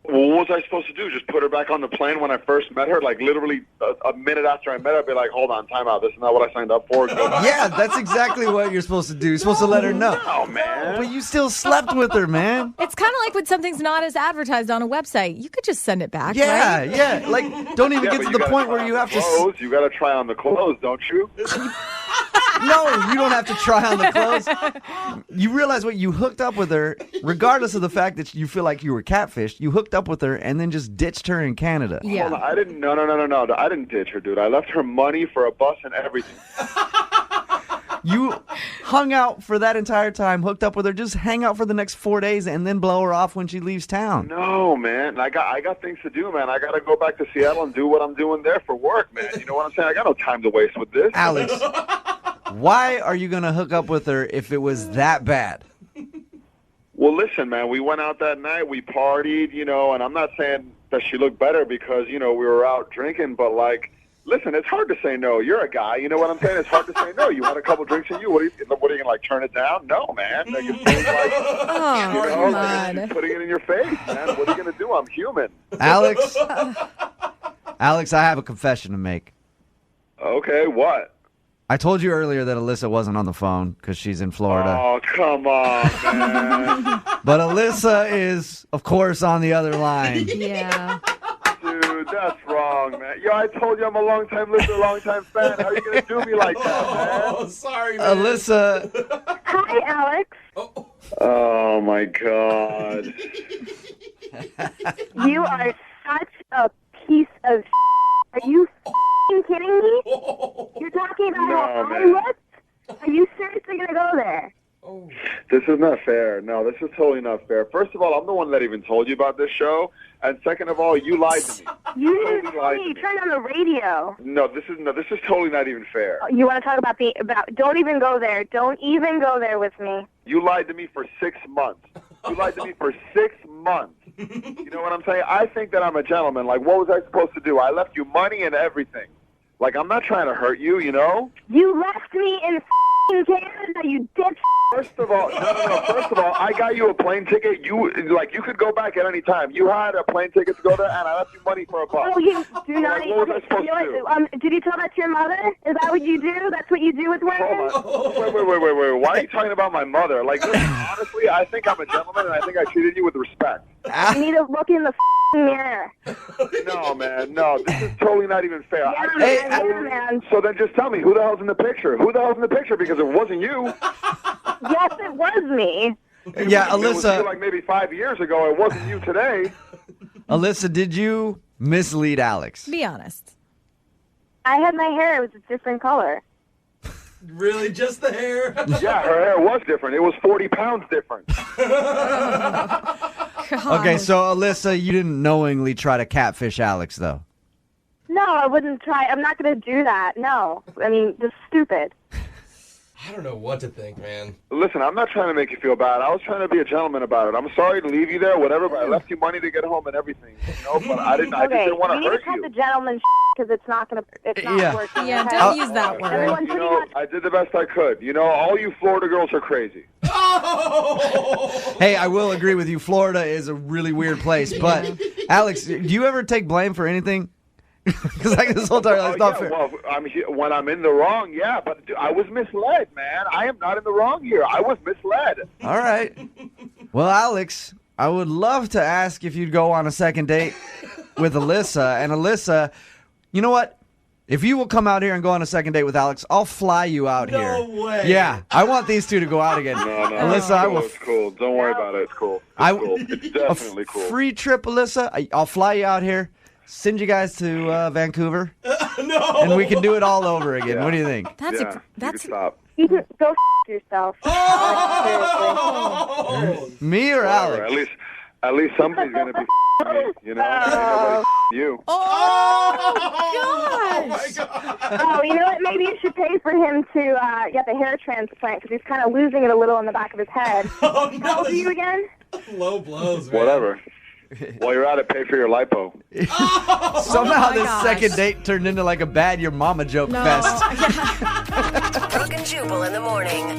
Well, what was I supposed to do? Just put her back on the plane when I first met her? Literally a minute after I met her, I'd be like, hold on, time out. This is not what I signed up for. Go back. Yeah, that's exactly what you're supposed to do. You're supposed to let her know. No, man. But you still slept with her, man. It's kind of like when something's not as advertised on a website. You could just send it back, Yeah, right? yeah. Don't even get to the point where you have to... You got to try on the clothes, don't you? No, you don't have to try on the clothes. You realize what? You hooked up with her, regardless of the fact that you feel like you were catfished. You hooked up with her and then just ditched her in Canada. Yeah. Hold on, I didn't. No. I didn't ditch her, dude. I left her money for a bus and everything. You hung out for that entire time, hooked up with her, just hang out for the next 4 days and then blow her off when she leaves town. No, man. I got things to do, man. I got to go back to Seattle and do what I'm doing there for work, man. You know what I'm saying? I got no time to waste with this. Alex, why are you going to hook up with her if it was that bad? Well, listen, man, we went out that night, we partied, and I'm not saying that she looked better because, we were out drinking, but listen, it's hard to say no. You're a guy, you know what I'm saying? It's hard to say no. You want a couple drinks in you? What are you going to, turn it down? No, man. Come on. Putting it in your face, man. What are you going to do? I'm human. Alex, I have a confession to make. Okay, what? I told you earlier that Alyssa wasn't on the phone because she's in Florida. Oh, come on, man. But Alyssa is, of course, on the other line. Yeah. Dude, that's wrong, man. Yo, I told you I'm a long-time listener, long-time fan. How are you going to do me like that, man? Oh, sorry, man. Alyssa. Hi, Alex. Oh, my God. You are such a piece of Are you kidding me? You're talking about how I looked? Are you seriously going to go there? This is not fair. No, this is totally not fair. First of all, I'm the one that even told you about this show. And second of all, you lied to me. You didn't tell me. You turned on the radio. No, this is totally not even fair. You want to talk about don't even go there. Don't even go there with me. You lied to me for 6 months. You lied to me for 6 months. You know what I'm saying? I think that I'm a gentleman. What was I supposed to do? I left you money and everything. I'm not trying to hurt you, you know? You left me in Canada, you dipshit. First of all, I got you a plane ticket. You could go back at any time. You had a plane ticket to go there, and I left you money for a bus. Oh, you do not. What was I supposed to do? Did you tell that to your mother? Is that what you do? That's what you do with women? Wait. Why are you talking about my mother? Listen, honestly, I think I'm a gentleman, and I think I treated you with respect. You need to look in the mirror. No, man, no. This is totally not even fair. Yeah, man. So then just tell me, who the hell's in the picture? Who the hell's in the picture? Because it wasn't you. Yes, it was me. Yeah, It was Alyssa. you like maybe 5 years ago. It wasn't you today. Alyssa, did you mislead Alex? Be honest. I had my hair. It was a different color. Really, just the hair? Yeah, her hair was different. It was 40 pounds different. Okay, so Alyssa, you didn't knowingly try to catfish Alex, though. No, I wouldn't try. I'm not going to do that. No. I mean, just stupid. I don't know what to think, man. Listen, I'm not trying to make you feel bad. I was trying to be a gentleman about it. I'm sorry to leave you there, whatever, but I left you money to get home and everything. You know, but I just didn't want to you need hurt to cut you. the gentleman because it's not going to. It's not Yeah. working. Yeah, okay? don't use that word. Everyone You pretty know, much. I did the best I could. You know, all you Florida girls are crazy. Hey, I will agree with you. Florida is a really weird place. But, Alex, do you ever take blame for anything? Because like this whole time, it's not fair. Well, when I'm in the wrong, yeah, but I was misled, man. I am not in the wrong here. I was misled. All right. Well, Alex, I would love to ask if you'd go on a second date with Alyssa. And Alyssa, you know what? If you will come out here and go on a second date with Alex, I'll fly you out here. No way. Yeah, I want these two to go out again. No, Alyssa, I will. It's cool. Don't worry about it. It's cool. It's definitely cool. Free trip, Alyssa. I'll fly you out here. Send you guys to Vancouver. No. And we can do it all over again. Yeah. What do you think? That's You can stop. You can go yourself. Me or Whatever. Alex? At least somebody's gonna be me. You know, ain't nobody you. Oh, my God. Oh, you know what? Maybe you should pay for him to get the hair transplant because he's kind of losing it a little in the back of his head. Oh, How old are you again? Low blows, man. Whatever. While you're at it, pay for your lipo. Somehow my this gosh. second date turned into like a bad your mama joke fest. Brooke and Jubal in the morning.